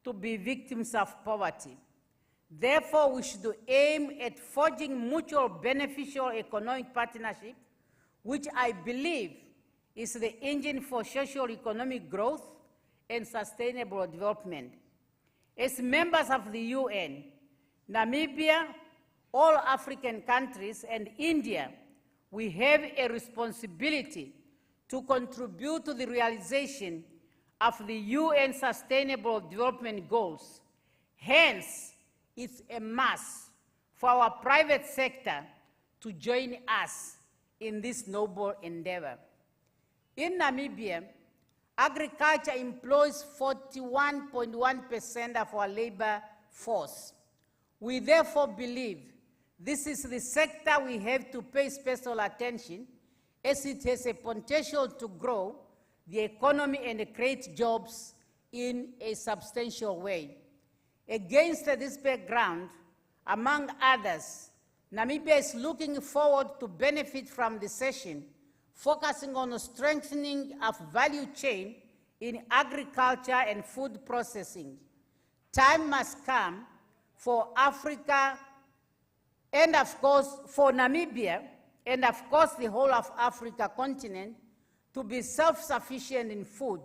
S8: to be victims of poverty. Therefore, we should aim at forging mutual beneficial economic partnership, which I believe is the engine for social economic growth and sustainable development. As members of the UN, Namibia all African countries and India, we have a responsibility to contribute to the realization of the UN Sustainable Development Goals. Hence, it's a must for our private sector to join us in this noble endeavor. In Namibia, agriculture employs 41.1% of our labor force. We therefore believe this is the sector we have to pay special attention, as it has a potential to grow the economy and create jobs in a substantial way. Against this background, among others, Namibia is looking forward to benefit from the session, focusing on the strengthening of value chain in agriculture and food processing. Time must come for Africa and of course for Namibia and of course the whole of Africa continent to be self-sufficient in food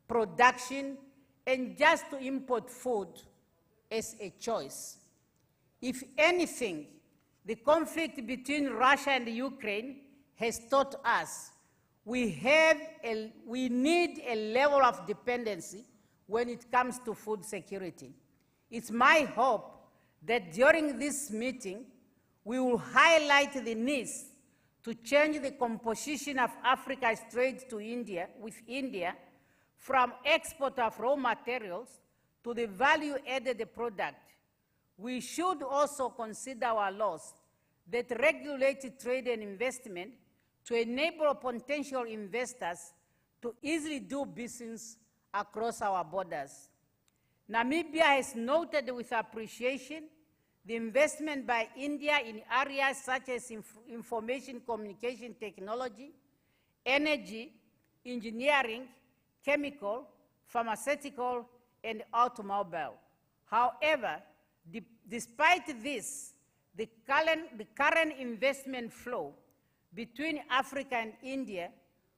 S8: production and just to import food as a choice. If anything, the conflict between Russia and Ukraine has taught us we need a level of dependency when it comes to food security. It's my hope that during this meeting, we will highlight the needs to change the composition of Africa's trade to India, with India, from export of raw materials to the value-added product. We should also consider our laws that regulate trade and investment to enable potential investors to easily do business across our borders. Namibia has noted with appreciation the investment by India in areas such as information communication technology, energy, engineering, chemical, pharmaceutical, and automobile. However, despite this, the current investment flow between Africa and India,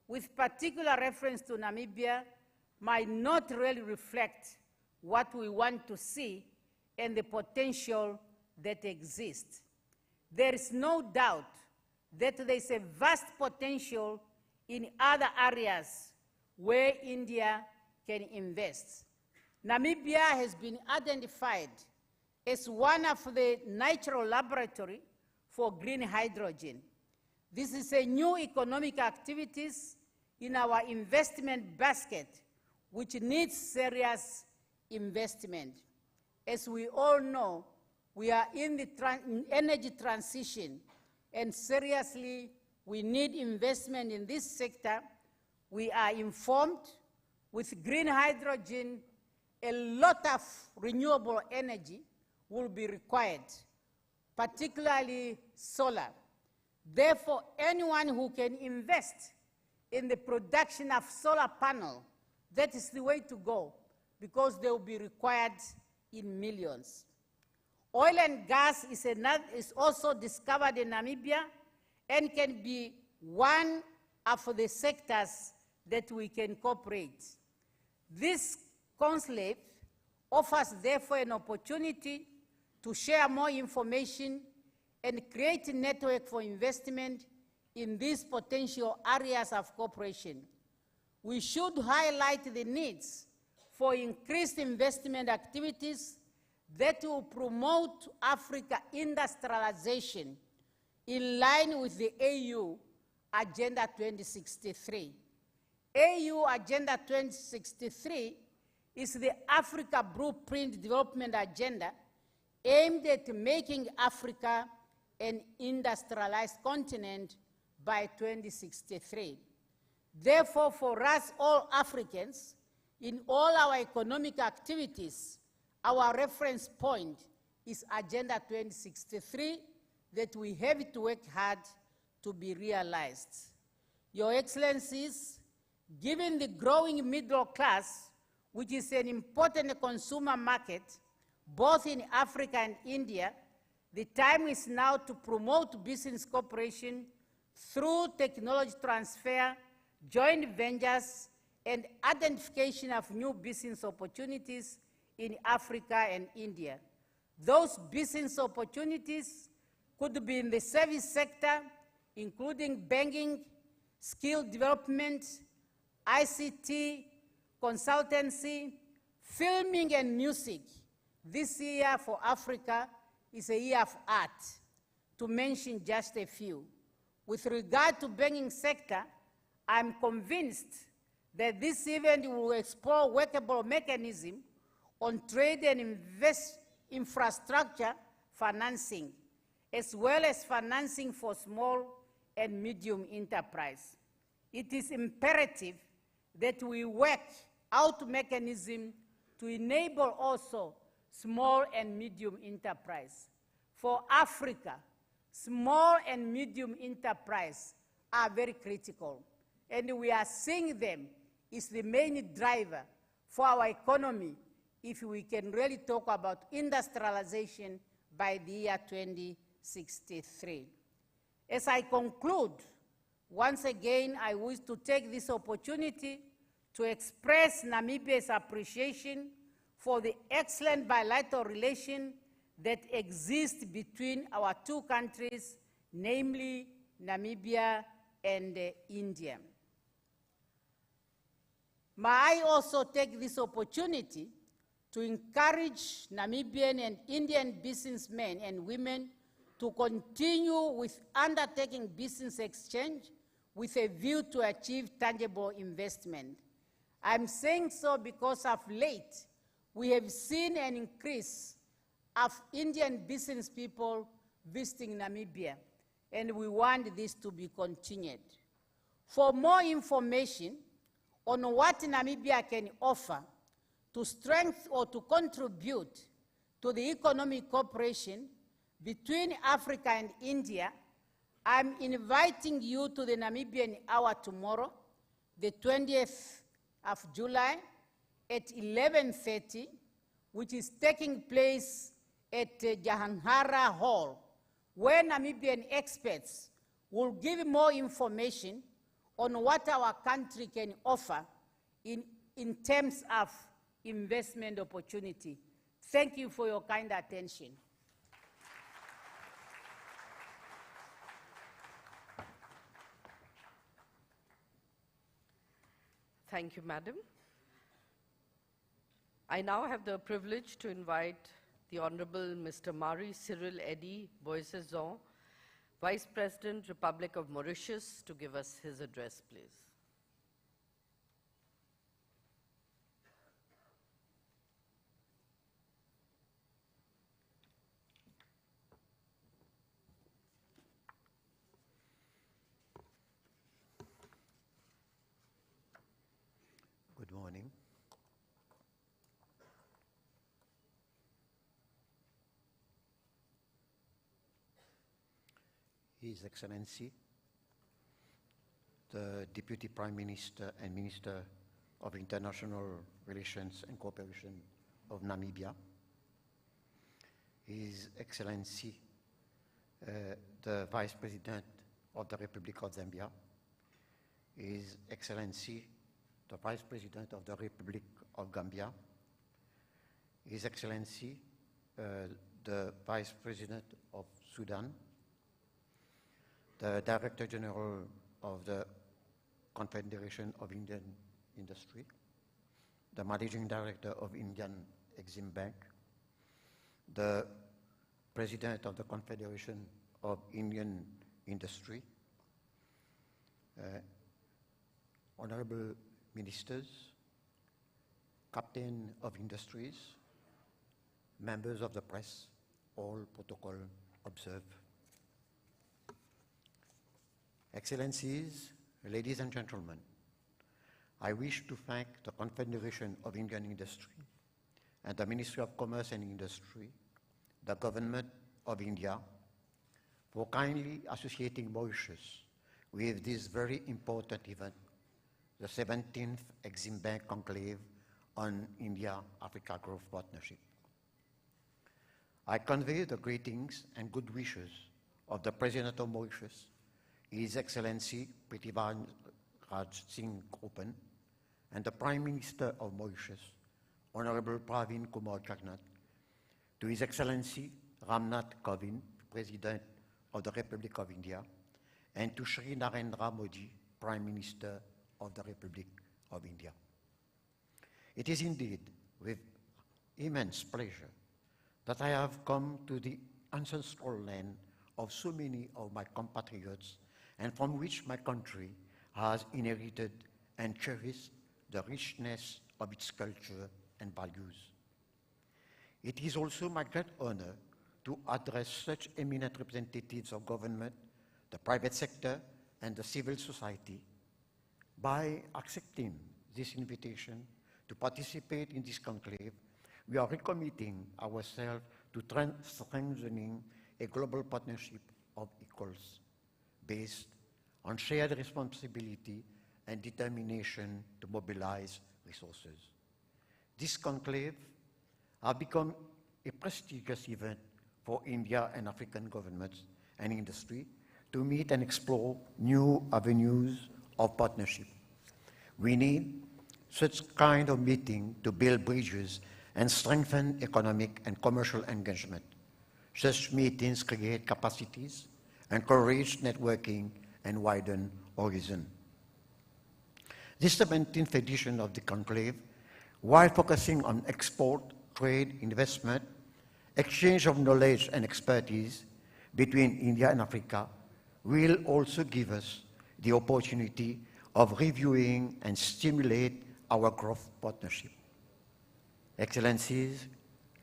S8: with particular reference to Namibia, might not really reflect what we want to see and the potential that exists. There is no doubt that there is a vast potential in other areas where India can invest. Namibia has been identified as one of the natural laboratories for green hydrogen. This is a new economic activities in our investment basket, which needs serious investment. As we all know, we are in the energy transition, and seriously, we need investment in this sector. We are informed with green hydrogen, a lot of renewable energy will be required, particularly solar. Therefore, anyone who can invest in the production of solar panel, that is the way to go, because they will be required in millions. Oil and gas is also discovered in Namibia and can be one of the sectors that we can cooperate. This conclave offers therefore an opportunity to share more information and create a network for investment in these potential areas of cooperation. We should highlight the needs for increased investment activities that will promote Africa industrialization in line with the AU Agenda 2063. AU Agenda 2063 is the Africa Blueprint Development Agenda aimed at making Africa an industrialized continent by 2063. Therefore, for us all Africans, in all our economic activities, our reference point is Agenda 2063 that we have to work hard to be realized. Your Excellencies, given the growing middle class, which is an important consumer market, both in Africa and India, the time is now to promote business cooperation through technology transfer, joint ventures, and identification of new business opportunities in Africa and India. Those business opportunities could be in the service sector, including banking, skill development, ICT, consultancy, filming and music. This year for Africa is a year of art, to mention just a few. With regard to banking sector, I'm convinced that this event will explore workable mechanism on trade and infrastructure financing, as well as financing for small and medium enterprise. It is imperative that we work out mechanism to enable also small and medium enterprise. For Africa, small and medium enterprise are very critical, and we are seeing them as the main driver for our economy if we can really talk about industrialization by the year 2063. As I conclude, once again, I wish to take this opportunity to express Namibia's appreciation for the excellent bilateral relation that exists between our two countries, namely Namibia and India. May I also take this opportunity to encourage Namibian and Indian businessmen and women to continue with undertaking business exchange with a view to achieve tangible investment. I'm saying so because of late, we have seen an increase of Indian business people visiting Namibia, and we want this to be continued. For more information on what Namibia can offer to strengthen or to contribute to the economic cooperation between Africa and India, I'm inviting you to the Namibian Hour tomorrow, the 20th of July, at 11:30, which is taking place at Jahanhara Hall, where Namibian experts will give more information on what our country can offer in terms of investment opportunity. Thank you for your kind attention.
S3: Thank you, Madam. I now have the privilege to invite the Honorable Mr. Marie Cyril Eddy Boissezon, Vice President, Republic of Mauritius, to give us his address, please.
S9: Good morning. His Excellency, the Deputy Prime Minister and Minister of International Relations and Cooperation of Namibia, His Excellency, the Vice President of the Republic of Zambia, His Excellency, the Vice President of the Republic of Gambia, His Excellency, the Vice President of Sudan, the Director General of the Confederation of Indian Industry, the Managing Director of Indian EXIM Bank, the President of the Confederation of Indian Industry, Honorable Ministers, Captain of Industries, members of the press, all protocol observed. Excellencies, ladies and gentlemen, I wish to thank the Confederation of Indian Industry and the Ministry of Commerce and Industry, the Government of India, for kindly associating Mauritius with this very important event, the 17th EXIM Bank Conclave on India-Africa Growth Partnership. I convey the greetings and good wishes of the President of Mauritius, His Excellency Prithviraj Singh Kopan, and the Prime Minister of Mauritius, Honorable Pravin Kumar Jagannath, to His Excellency Ramnath Kovind, President of the Republic of India, and to Shri Narendra Modi, Prime Minister of the Republic of India. It is indeed with immense pleasure that I have come to the ancestral land of so many of my compatriots and from which my country has inherited and cherished the richness of its culture and values. It is also my great honor to address such eminent representatives of government, the private sector, and the civil society. By accepting this invitation to participate in this conclave, we are recommitting ourselves to strengthening a global partnership of equals based on shared responsibility and determination to mobilize resources. This conclave has become a prestigious event for India and African governments and industry to meet and explore new avenues of partnership. We need such kind of meeting to build bridges and strengthen economic and commercial engagement. Such meetings create capacities, encourage networking, and widen horizon. This 17th edition of the conclave, while focusing on export, trade, investment, exchange of knowledge and expertise between India and Africa, will also give us the opportunity of reviewing and stimulate our growth partnership. Excellencies,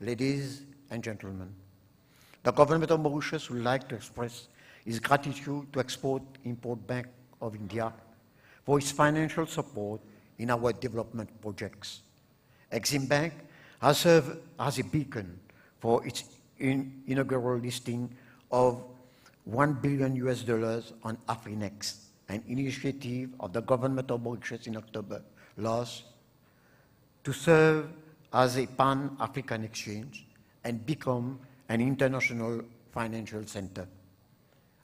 S9: ladies and gentlemen, the government of Mauritius would like to express its gratitude to Export-Import Bank of India for its financial support in our development projects. EXIM Bank has served as a beacon for its inaugural listing of $1 billion on Afrinex, an initiative of the government of Mauritius in October last, to serve as a pan-African exchange and become an international financial center.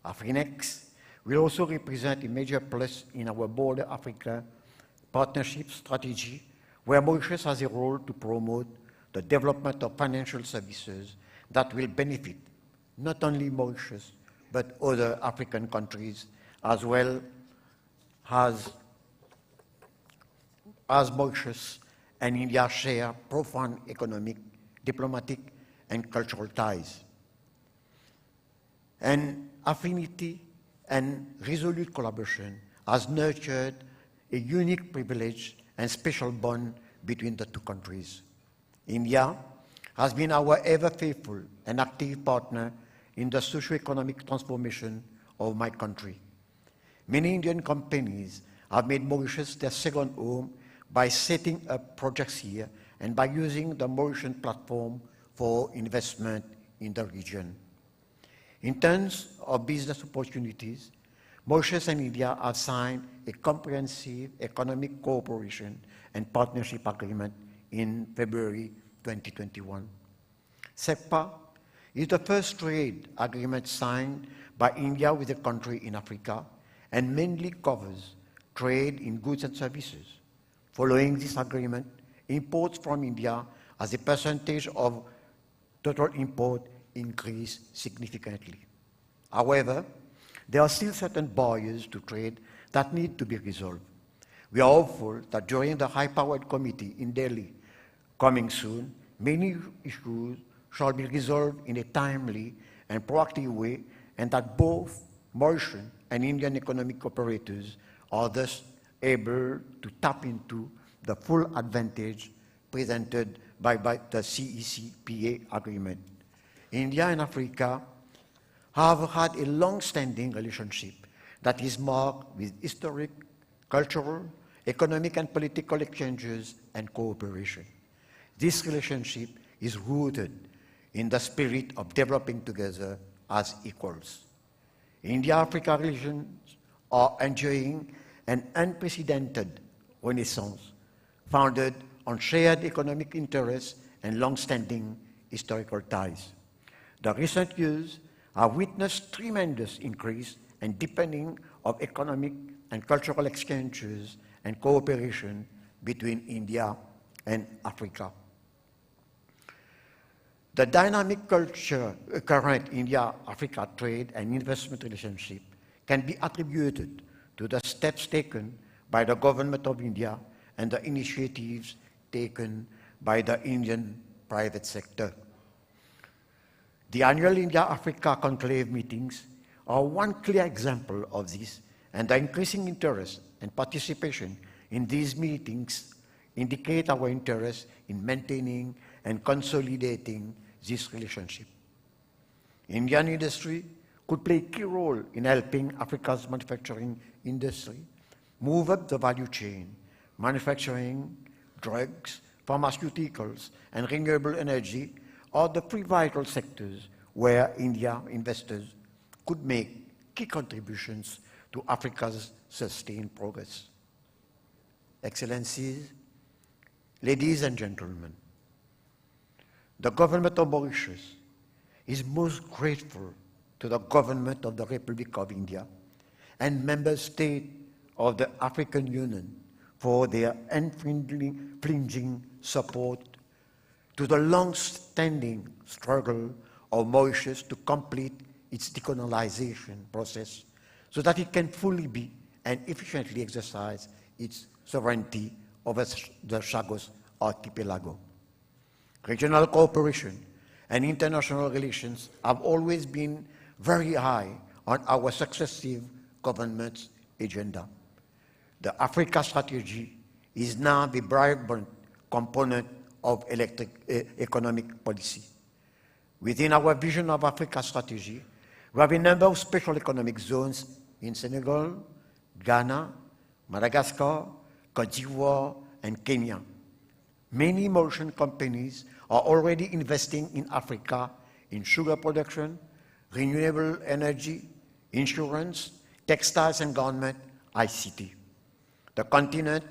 S9: Afrinex will also represent a major plus in our broader Africa partnership strategy, where Mauritius has a role to promote the development of financial services that will benefit not only Mauritius, but other African countries, as well as Mauritius and India share profound economic, diplomatic, and cultural ties. And affinity and resolute collaboration has nurtured a unique privilege and special bond between the two countries. India has been our ever faithful and active partner in the socio-economic transformation of my country. Many Indian companies have made Mauritius their second home by setting up projects here and by using the Mauritian platform for investment in the region. In terms of business opportunities, Mauritius and India have signed a comprehensive economic cooperation and partnership agreement in February 2021. CEPA is the first trade agreement signed by India with a country in Africa and mainly covers trade in goods and services. Following this agreement, imports from India as a percentage of total import increased significantly. However, there are still certain barriers to trade that need to be resolved. We are hopeful that during the high-powered committee in Delhi coming soon, many issues shall be resolved in a timely and proactive way, and that both Mauritian and Indian economic operators are thus able to tap into the full advantage presented by the CECPA agreement. India and Africa have had a long-standing relationship that is marked with historic, cultural, economic and political exchanges and cooperation. This relationship is rooted in the spirit of developing together as equals. India-Africa relations are enjoying an unprecedented renaissance founded on shared economic interests and long-standing historical ties. The recent years have witnessed tremendous increase and deepening of economic and cultural exchanges and cooperation between India and Africa. The dynamic current India-Africa trade and investment relationship can be attributed to the steps taken by the government of India and the initiatives taken by the Indian private sector. The annual India-Africa Conclave meetings are one clear example of this, and the increasing interest and participation in these meetings indicate our interest in maintaining and consolidating this relationship. Indian industry could play a key role in helping Africa's manufacturing industry move up the value chain, manufacturing, drugs, pharmaceuticals, and renewable energy are the three vital sectors where India investors could make key contributions to Africa's sustained progress. Excellencies, ladies and gentlemen, the government of Mauritius is most grateful to the government of the Republic of India and member states of the African Union for their unflinching support to the long-standing struggle of Mauritius to complete its decolonization process so that it can fully be and efficiently exercise its sovereignty over the Chagos archipelago. Regional cooperation and international relations have always been very high on our successive governments' agenda. The Africa strategy is now the vibrant component of economic policy. Within our vision of Africa strategy, we have a number of special economic zones in Senegal, Ghana, Madagascar, Côte d'Ivoire, and Kenya. Many Mauritian companies are already investing in Africa in sugar production, renewable energy, insurance, textiles and garment, ICT. The continent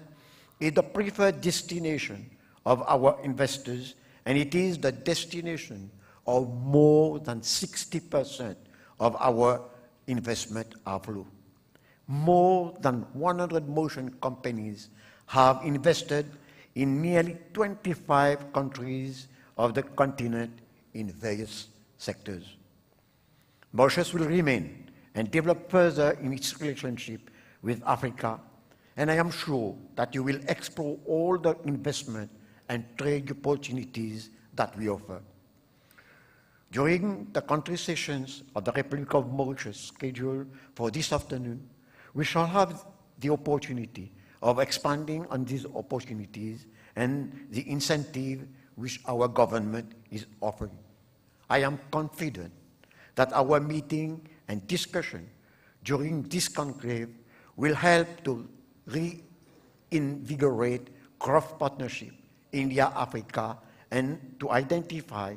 S9: is the preferred destination of our investors, and it is the destination of more than 60% of our investment outflow. More than 100 Mauritian companies have invested in nearly 25 countries of the continent in various sectors. Mauritius will remain and develop further in its relationship with Africa, and I am sure that you will explore all the investment and trade opportunities that we offer. During the country sessions of the Republic of Mauritius scheduled for this afternoon, we shall have the opportunity of expanding on these opportunities and the incentive which our government is offering. I am confident that our meeting and discussion during this conclave will help to reinvigorate growth partnership India-Africa and to identify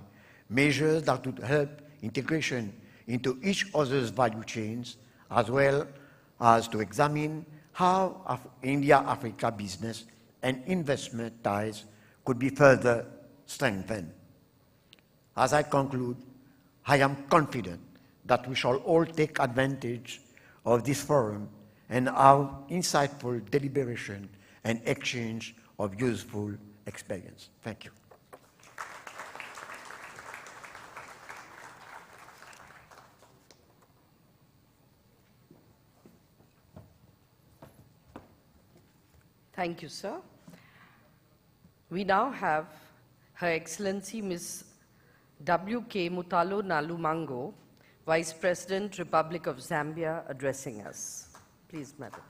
S9: measures that would help integration into each other's value chains, as well as to examine how India-Africa business and investment ties could be further strengthened. As I conclude, I am confident that we shall all take advantage of this forum and our insightful deliberation and exchange of useful experience. Thank you.
S3: Thank you, sir. We now have Her Excellency Ms. W.K. Mutalo Nalumango, Vice President, Republic of Zambia, addressing us. Please, Madam.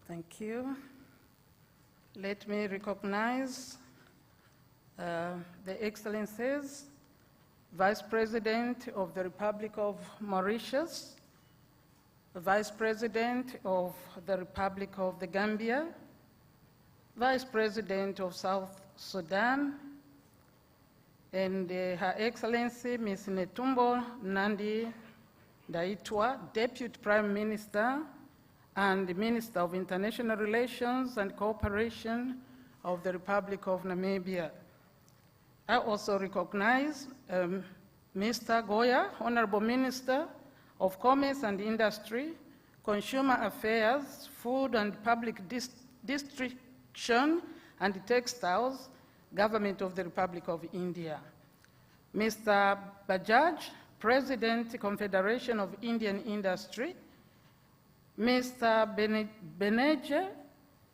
S8: Thank you. Let me recognize the Excellencies, Vice President of the Republic of Mauritius, the Vice President of the Republic of the Gambia,
S10: Vice President of South Sudan, and Her Excellency Ms. Netumbo Nandi Ndaitwah, Deputy Prime Minister and Minister of International Relations and Cooperation of the Republic of Namibia. I also recognize Mr. Goyal, Honorable Minister of Commerce and Industry, Consumer Affairs, Food and Public Distribution and Textiles, Government of the Republic of India. Mr. Bajaj, President, Confederation of Indian Industry. Mr. Beneje,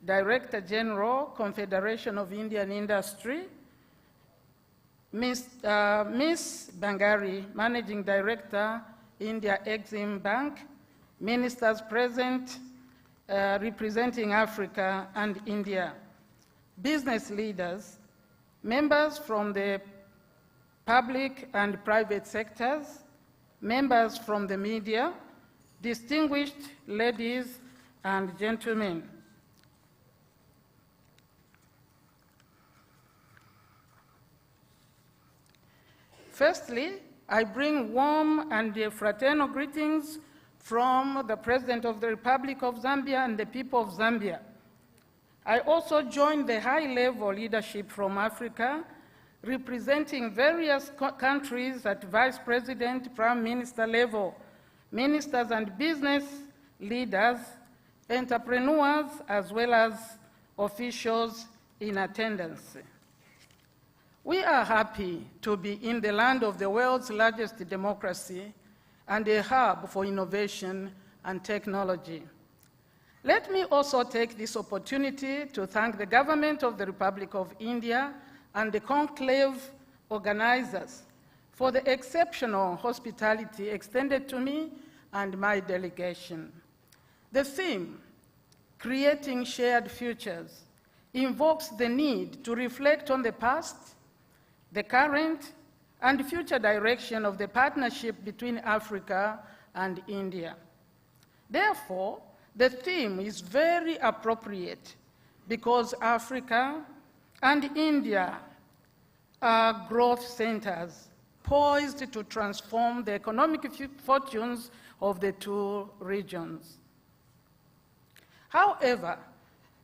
S10: Director General, Confederation of Indian Industry. Ms. Bangari, Managing Director, India EXIM Bank. Ministers present representing Africa and India. Business leaders, members from the public and private sectors, members from the media, distinguished ladies and gentlemen. Firstly, I bring warm and fraternal greetings from the President of the Republic of Zambia and the people of Zambia. I also join the high-level leadership from Africa, representing various countries at Vice President, Prime Minister level, ministers and business leaders, entrepreneurs, as well as officials in attendance. We are happy to be in the land of the world's largest democracy and a hub for innovation and technology. Let me also take this opportunity to thank the government of the Republic of India and the Conclave organizers for the exceptional hospitality extended to me and my delegation. The theme, Creating Shared Futures, invokes the need to reflect on the past, the current, and future direction of the partnership between Africa and India. Therefore, the theme is very appropriate because Africa and India are growth centers poised to transform the economic fortunes of the two regions. However,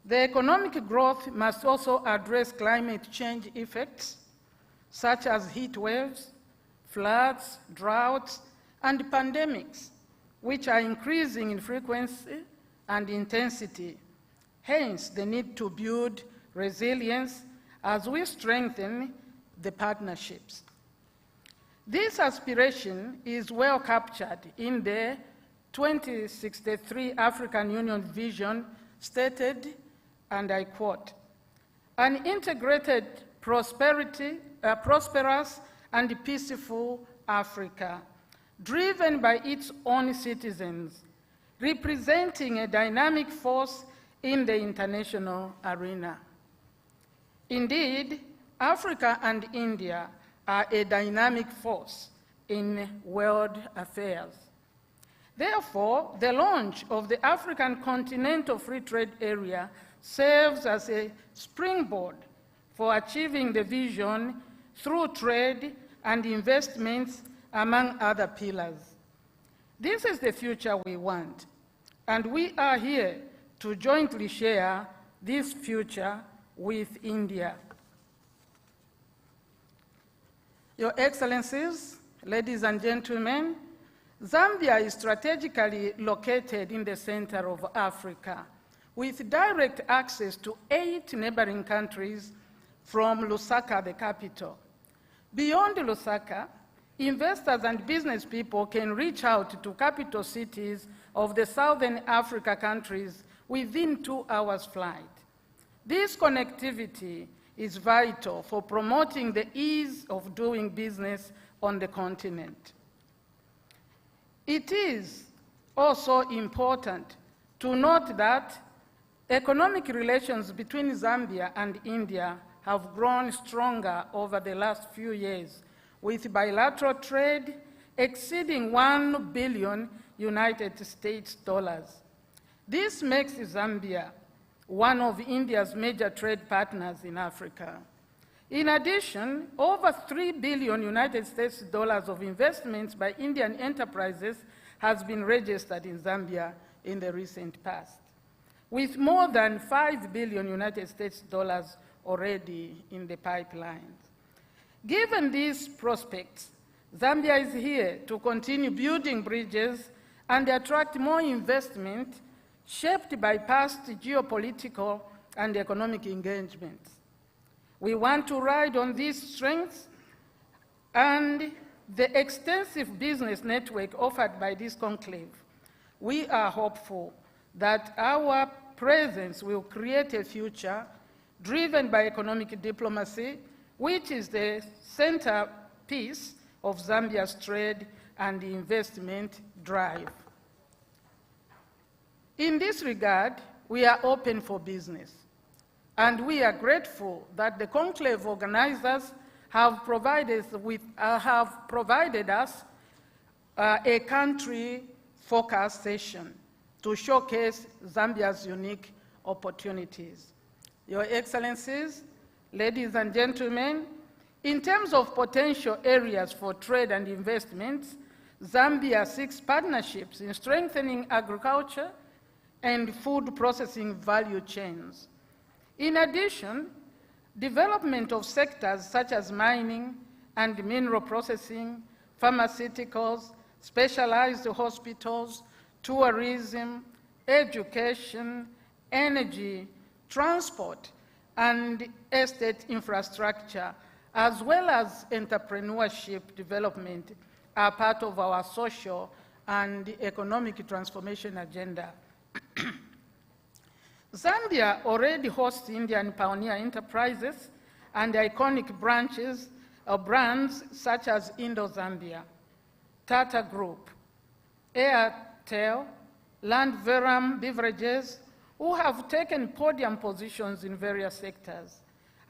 S10: the economic growth must also address climate change effects, such as heat waves, floods, droughts, and pandemics, which are increasing in frequency and intensity. Hence, the need to build resilience as we strengthen the partnerships. This aspiration is well captured in the 2063 African Union Vision stated, and I quote, "An integrated prosperous and peaceful Africa, driven by its own citizens, representing a dynamic force in the international arena." Indeed, Africa and India are a dynamic force in world affairs. Therefore, the launch of the African Continental Free Trade Area serves as a springboard for achieving the vision through trade and investments, among other pillars. This is the future we want, and we are here to jointly share this future with India. Your Excellencies, ladies and gentlemen, Zambia is strategically located in the center of Africa, with direct access to 8 neighboring countries from Lusaka, the capital. Beyond Lusaka, investors and business people can reach out to capital cities of the Southern Africa countries within 2 hours' flight. This connectivity is vital for promoting the ease of doing business on the continent. It is also important to note that economic relations between Zambia and India have grown stronger over the last few years, with bilateral trade exceeding $1 billion United States dollars. This makes Zambia one of India's major trade partners in Africa. In addition, over $3 billion United States dollars of investments by Indian enterprises has been registered in Zambia in the recent past, with more than $5 billion United States dollars already in the pipeline. Given these prospects, Zambia is here to continue building bridges and attract more investment shaped by past geopolitical and economic engagements. We want to ride on these strengths and the extensive business network offered by this conclave. We are hopeful that our presence will create a future driven by economic diplomacy, which is the centerpiece of Zambia's trade and investment drive. In this regard, we are open for business, and we are grateful that the conclave organizers have provided us a country-focused session to showcase Zambia's unique opportunities. Your Excellencies, ladies and gentlemen, in terms of potential areas for trade and investments, Zambia seeks partnerships in strengthening agriculture and food processing value chains. In addition, development of sectors such as mining and mineral processing, pharmaceuticals, specialized hospitals, tourism, education, energy, transport, and estate infrastructure, as well as entrepreneurship development, are part of our social and economic transformation agenda. Zambia already hosts Indian pioneer enterprises and iconic brands such as Indo-Zambia, Tata Group, Airtel, Land Verum Beverages, who have taken podium positions in various sectors.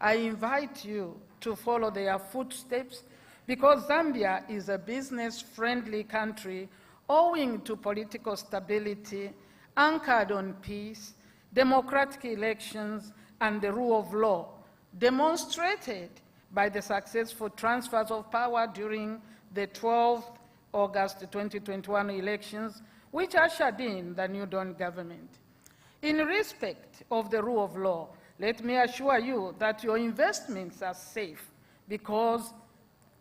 S10: I invite you to follow their footsteps because Zambia is a business-friendly country owing to political stability, anchored on peace, democratic elections, and the rule of law, demonstrated by the successful transfers of power during the 12th August 2021 elections, which ushered in the New Dawn government. In respect of the rule of law, let me assure you that your investments are safe because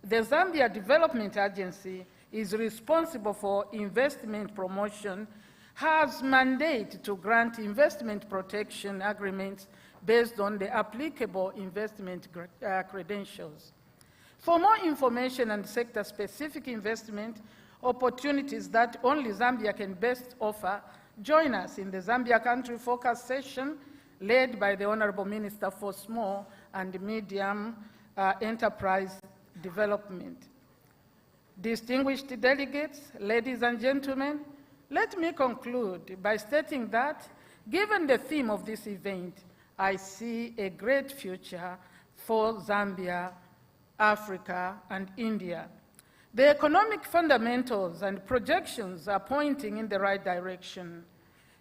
S10: the Zambia Development Agency is responsible for investment promotion, has mandate to grant investment protection agreements based on the applicable investment credentials. For more information and sector-specific investment opportunities that only Zambia can best offer, join us in the Zambia Country Focus session led by the Honorable Minister for Small and Medium Enterprise Development. Distinguished delegates, ladies and gentlemen, let me conclude by stating that, given the theme of this event, I see a great future for Zambia, Africa, and India. The economic fundamentals and projections are pointing in the right direction,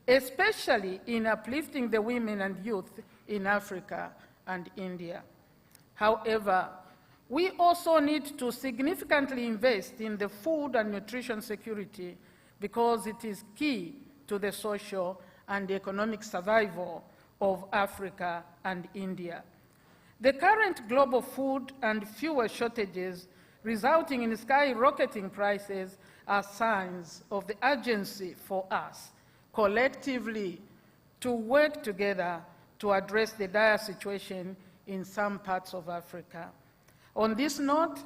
S10: especially in uplifting the women and youth in Africa and India. However, we also need to significantly invest in the food and nutrition security because it is key to the social and economic survival of Africa and India. The current global food and fuel shortages resulting in skyrocketing prices are signs of the urgency for us collectively to work together to address the dire situation in some parts of Africa. On this note,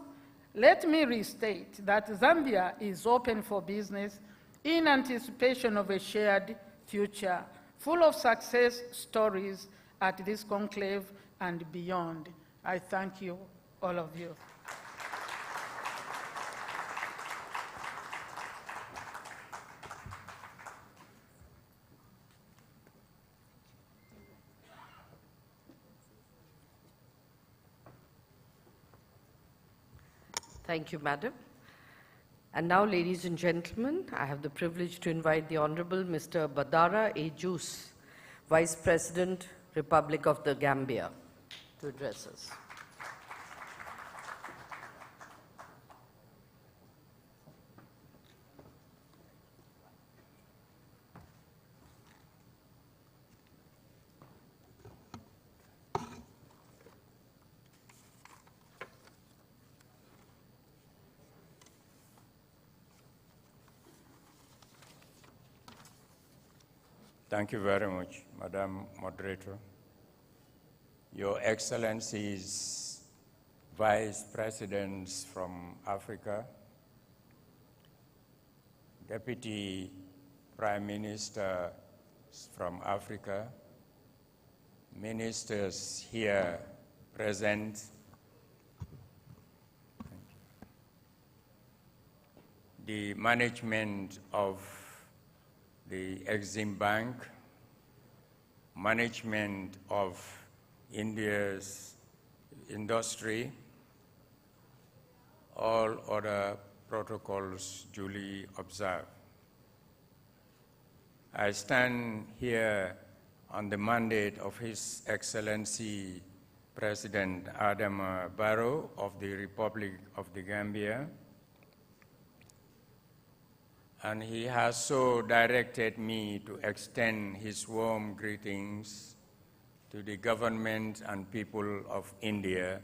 S10: let me restate that Zambia is open for business in anticipation of a shared future full of success stories at this conclave and beyond. I thank you, all of you.
S3: Thank you, Madam. And now, ladies and gentlemen, I have the privilege to invite the Honorable Mr. Badara A. Juice, Vice President, Republic of the Gambia, to address us.
S11: Thank you very much, Madam Moderator. Your Excellencies, Vice Presidents from Africa, Deputy Prime Minister from Africa, Ministers here present, the management of the EXIM Bank, management of India's industry, all other protocols duly observed. I stand here on the mandate of His Excellency President Adama Barrow of the Republic of the Gambia, and he has so directed me to extend his warm greetings to the government and people of India,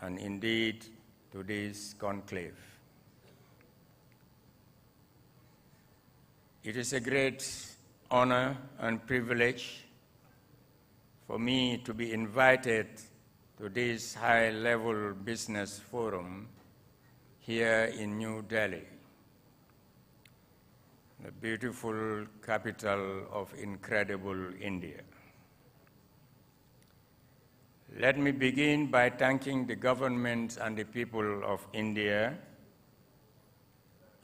S11: and indeed to this conclave. It is a great honor and privilege for me to be invited to this high-level business forum here in New Delhi, the beautiful capital of incredible India. Let me begin by thanking the government and the people of India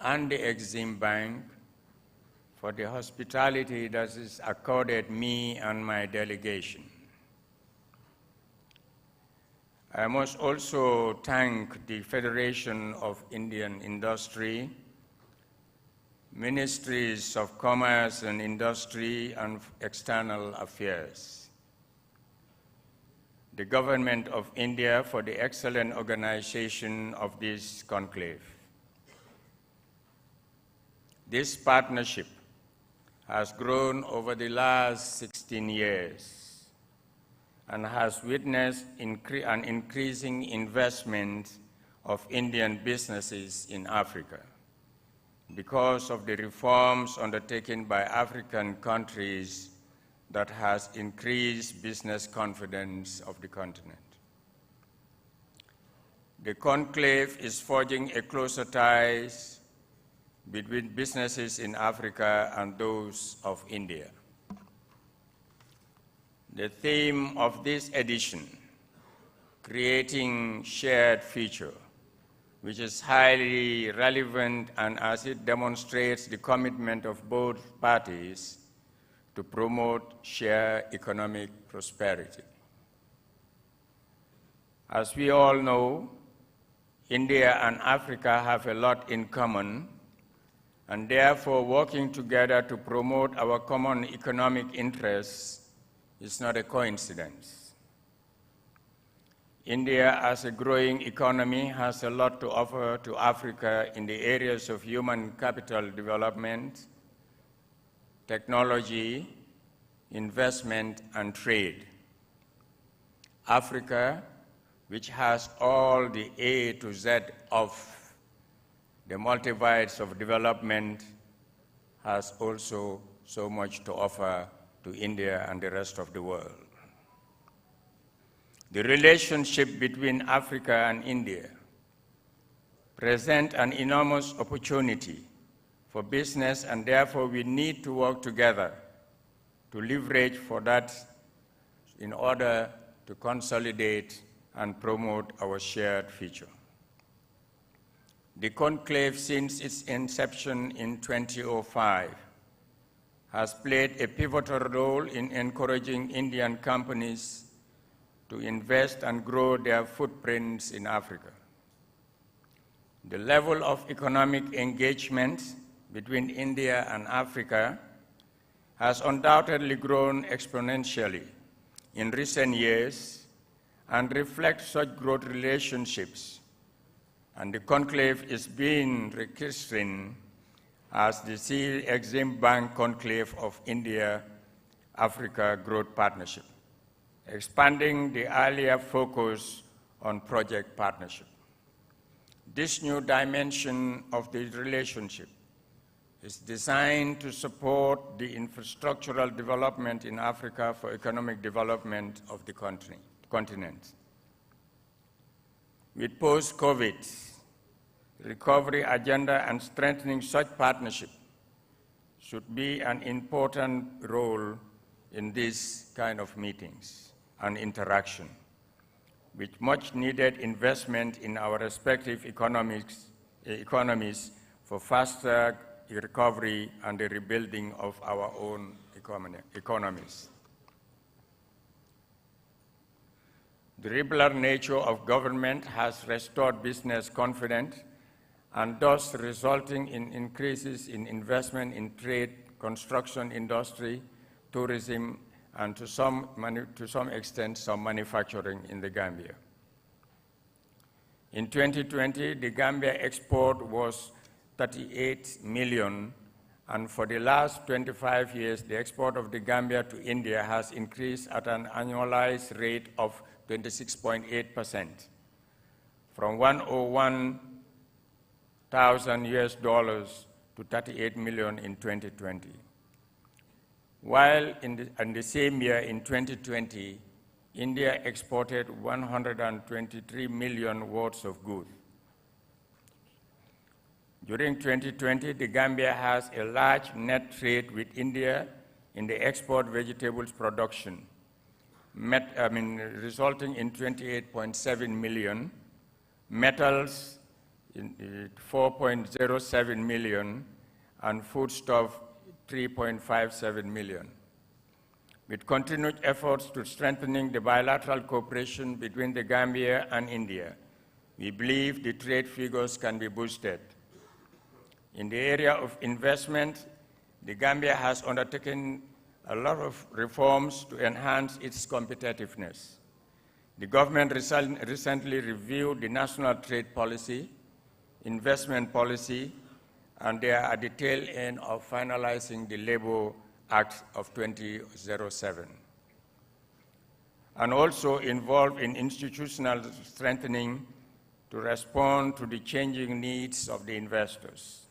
S11: and the EXIM Bank for the hospitality that is accorded me and my delegation. I must also thank the Federation of Indian Industry, Ministries of Commerce and Industry and External Affairs, the Government of India for the excellent organization of this conclave. This partnership has grown over the last 16 years and has witnessed an increasing investment of Indian businesses in Africa because of the reforms undertaken by African countries that has increased business confidence of the continent. The conclave is forging a closer ties between businesses in Africa and those of India. The theme of this edition, creating shared future, which is highly relevant and as it demonstrates the commitment of both parties to promote shared economic prosperity. As we all know, India and Africa have a lot in common, and therefore working together to promote our common economic interests is not a coincidence. India, as a growing economy, has a lot to offer to Africa in the areas of human capital development, technology, investment, and trade. Africa, which has all the A to Z of the multivites of development, has also so much to offer to India and the rest of the world. The relationship between Africa and India presents an enormous opportunity for business, and therefore we need to work together to leverage for that in order to consolidate and promote our shared future. The conclave, since its inception in 2005, has played a pivotal role in encouraging Indian companies to invest and grow their footprints in Africa. The level of economic engagement between India and Africa has undoubtedly grown exponentially in recent years and reflects such growth relationships. And the conclave is being rechristened as the CII EXIM Bank Conclave of India-Africa Growth Partnership, expanding the earlier focus on project partnership. This new dimension of the relationship is designed to support the infrastructural development in Africa for economic development of the continent. With post-COVID recovery agenda and strengthening such partnership should be an important role in these kind of meetings and interaction, with much needed investment in our respective economies for faster recovery and the rebuilding of our own economies. The regular nature of government has restored business confidence and thus resulting in increases in investment in trade, construction industry, tourism, and to some extent, some manufacturing in the Gambia. In 2020, the Gambia export was 38 million, and for the last 25 years, the export of the Gambia to India has increased at an annualized rate of 26.8%, from 101,000 US dollars to 38 million in 2020. While in the same year, in 2020, India exported 123 million worth of goods. During 2020, the Gambia has a large net trade with India in the export vegetables production, resulting in 28.7 million, metals in 4.07 million, and foodstuff 3.57 million. With continued efforts to strengthening the bilateral cooperation between the Gambia and India, we believe the trade figures can be boosted. In the area of investment, the Gambia has undertaken a lot of reforms to enhance its competitiveness. The government recently reviewed the national trade policy, investment policy, and they are at the tail end of finalizing the Labor Act of 2007, and also involved in institutional strengthening to respond to the changing needs of the investors.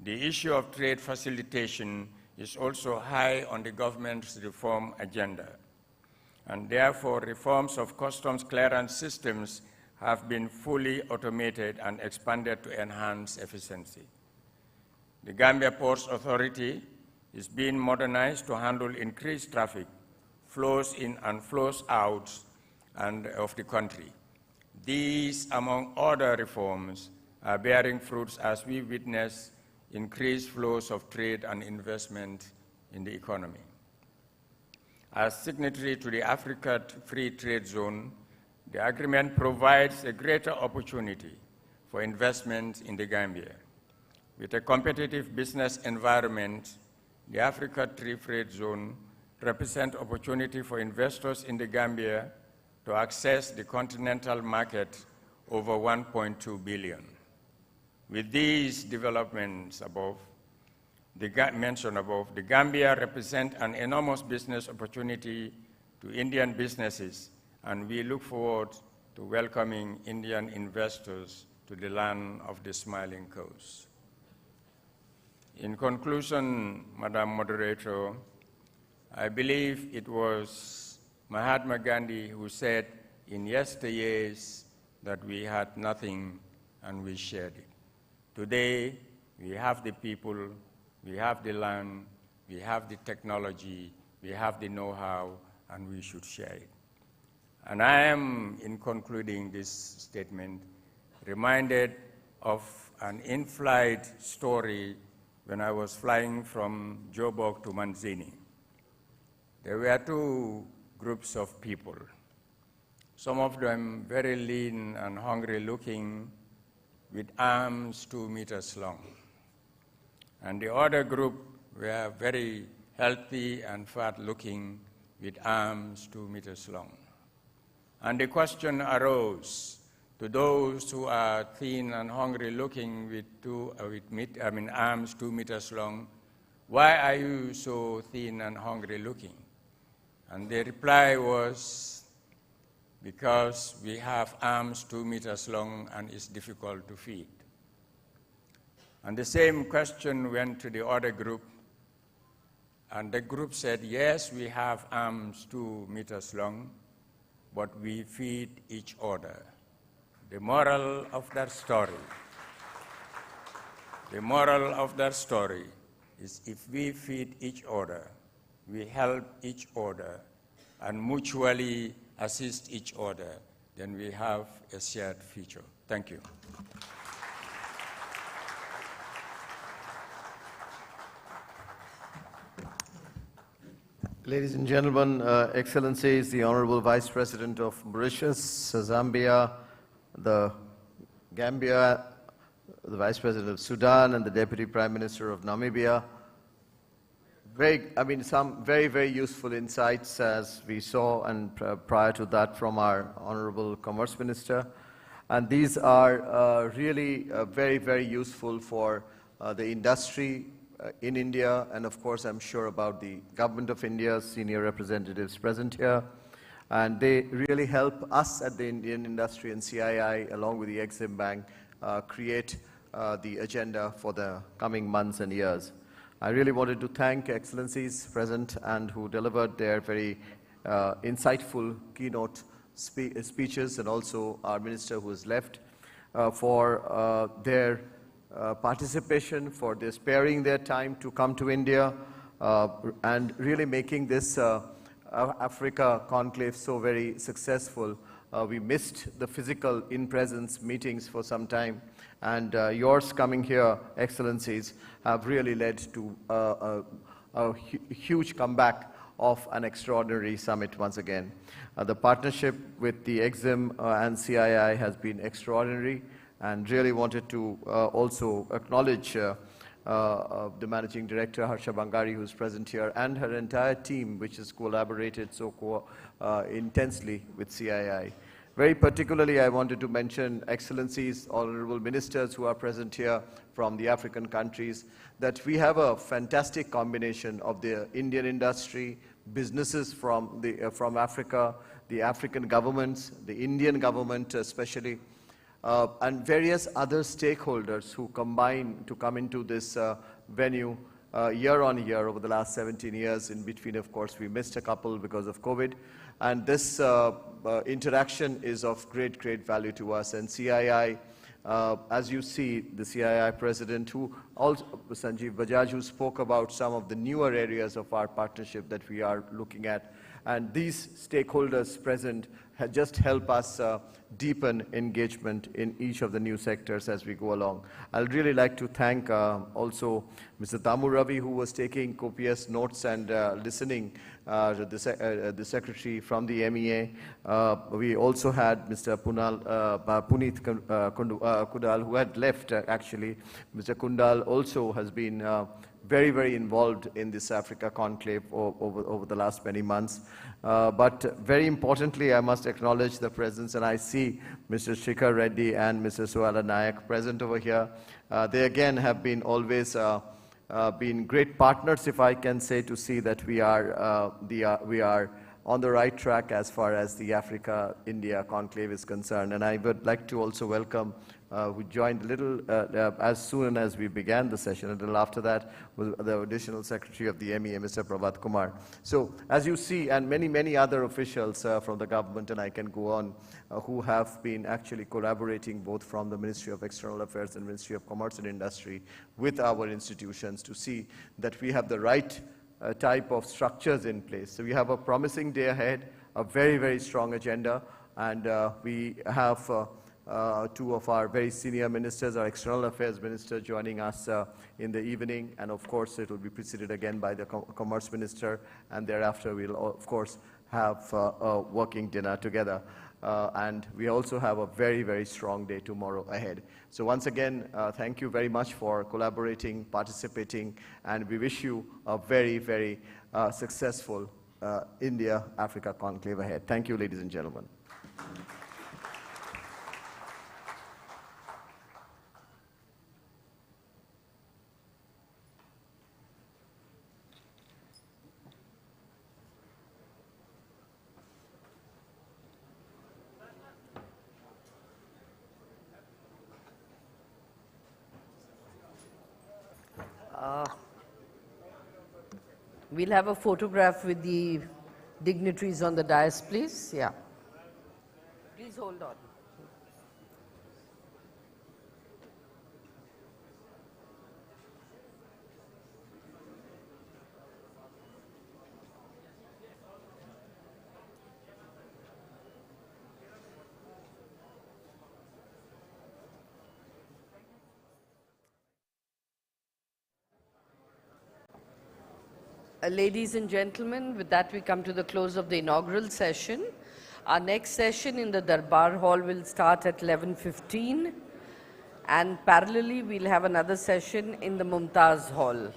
S11: The issue of trade facilitation is also high on the government's reform agenda, and therefore reforms of customs clearance systems have been fully automated and expanded to enhance efficiency. The Gambia Ports Authority is being modernized to handle increased traffic, flows in and flows out of the country. These, among other reforms, are bearing fruits as we witness increased flows of trade and investment in the economy. As signatory to the Africa Free Trade Zone, the agreement provides a greater opportunity for investment in the Gambia. With a competitive business environment, the Africa Free Trade Zone represents opportunity for investors in the Gambia to access the continental market over 1.2 billion. With these developments mentioned above, the Gambia represents an enormous business opportunity to Indian businesses, and we look forward to welcoming Indian investors to the land of the Smiling Coast. In conclusion, Madam Moderator, I believe it was Mahatma Gandhi who said in yesteryears that we had nothing and we shared it. Today, we have the people, we have the land, we have the technology, we have the know-how, and we should share it. And I am, in concluding this statement, reminded of an in-flight story when I was flying from Joburg to Manzini. There were two groups of people, some of them very lean and hungry looking, with arms 2 meters long. And the other group were very healthy and fat-looking, with arms 2 meters long. And the question arose to those who are thin and hungry-looking with arms 2 meters long, why are you so thin and hungry-looking? And the reply was, because we have arms 2 meters long and it's difficult to feed. And the same question went to the other group, and the group said, yes, we have arms 2 meters long, but we feed each other. The moral of that story, is if we feed each other, we help each other, and mutually assist each other, then we have a shared future. Thank you.
S4: Ladies and gentlemen, Excellencies, the Honorable Vice President of Mauritius, Zambia, the Gambia, the Vice President of Sudan, and the Deputy Prime Minister of Namibia. Some very, very useful insights as we saw, and prior to that from our Honorable Commerce Minister. And these are really very, very useful for the industry in India, and of course I'm sure about the Government of India's senior representatives present here. And they really help us at the Indian industry and CII, along with the EXIM Bank, create the agenda for the coming months and years. I really wanted to thank Excellencies present and who delivered their very insightful keynote speeches, and also our Minister who has left, for their participation, for their sparing their time to come to India, and really making this Africa Conclave so very successful. We missed the physical in-presence meetings for some time, and yours coming here, Excellencies, have really led to a huge comeback of an extraordinary summit once again. The partnership with the EXIM and CII has been extraordinary, and really wanted to also acknowledge the Managing Director, Harsha Bangari, who's present here, and her entire team, which has collaborated so intensely with CII. Very particularly, I wanted to mention Excellencies, Honorable Ministers who are present here from the African countries, that we have a fantastic combination of the Indian industry, businesses from Africa, the African governments, the Indian government especially, and various other stakeholders who combine to come into this venue year on year over the last 17 years. In between, of course, we missed a couple because of COVID. And this interaction is of great, great value to us. And CII, as you see, the CII president, who also, Sanjeev Bajaj, who spoke about some of the newer areas of our partnership that we are looking at. And these stakeholders present just help us deepen engagement in each of the new sectors as we go along. I'd really like to thank also Mr. Tamu Ravi, who was taking copious notes and listening to the Secretary from the MEA. We also had Mr. Puneet Kundal, who had left actually. Mr. Kundal also has been very, very involved in this Africa Conclave over the last many months. But very importantly, I must acknowledge the presence, and I see Mr. Shikhar Reddy and Mr. Suala Nayak present over here. They again have been always been great partners, if I can say, to see that we are on the right track as far as the Africa-India Conclave is concerned. And I would like to also welcome who joined a little as soon as we began the session, a little after that, was the additional Secretary of the MEA, Mr. Prabhat Kumar. So as you see, and many, many other officials from the government, and I can go on, who have been actually collaborating both from the Ministry of External Affairs and Ministry of Commerce and Industry with our institutions to see that we have the right type of structures in place. So we have a promising day ahead, a very, very strong agenda, and we have two of our very senior ministers, our External Affairs Minister joining us in the evening, and of course it will be preceded again by the Commerce Minister, and thereafter we'll of course have a working dinner together. And we also have a very, very strong day tomorrow ahead. So once again, thank you very much for collaborating, participating, and we wish you a very, very successful India-Africa conclave ahead. Thank you, ladies and gentlemen.
S3: We'll have a photograph with the dignitaries on the dais, please. Yeah. Please hold on. Ladies and gentlemen, with that we come to the close of the inaugural session. Our next session in the Darbar Hall will start at 11:15, and parallelly we'll have another session in the Mumtaz Hall.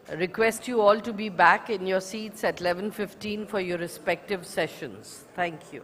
S3: I request you all to be back in your seats at 11:15 for your respective sessions. Thank you.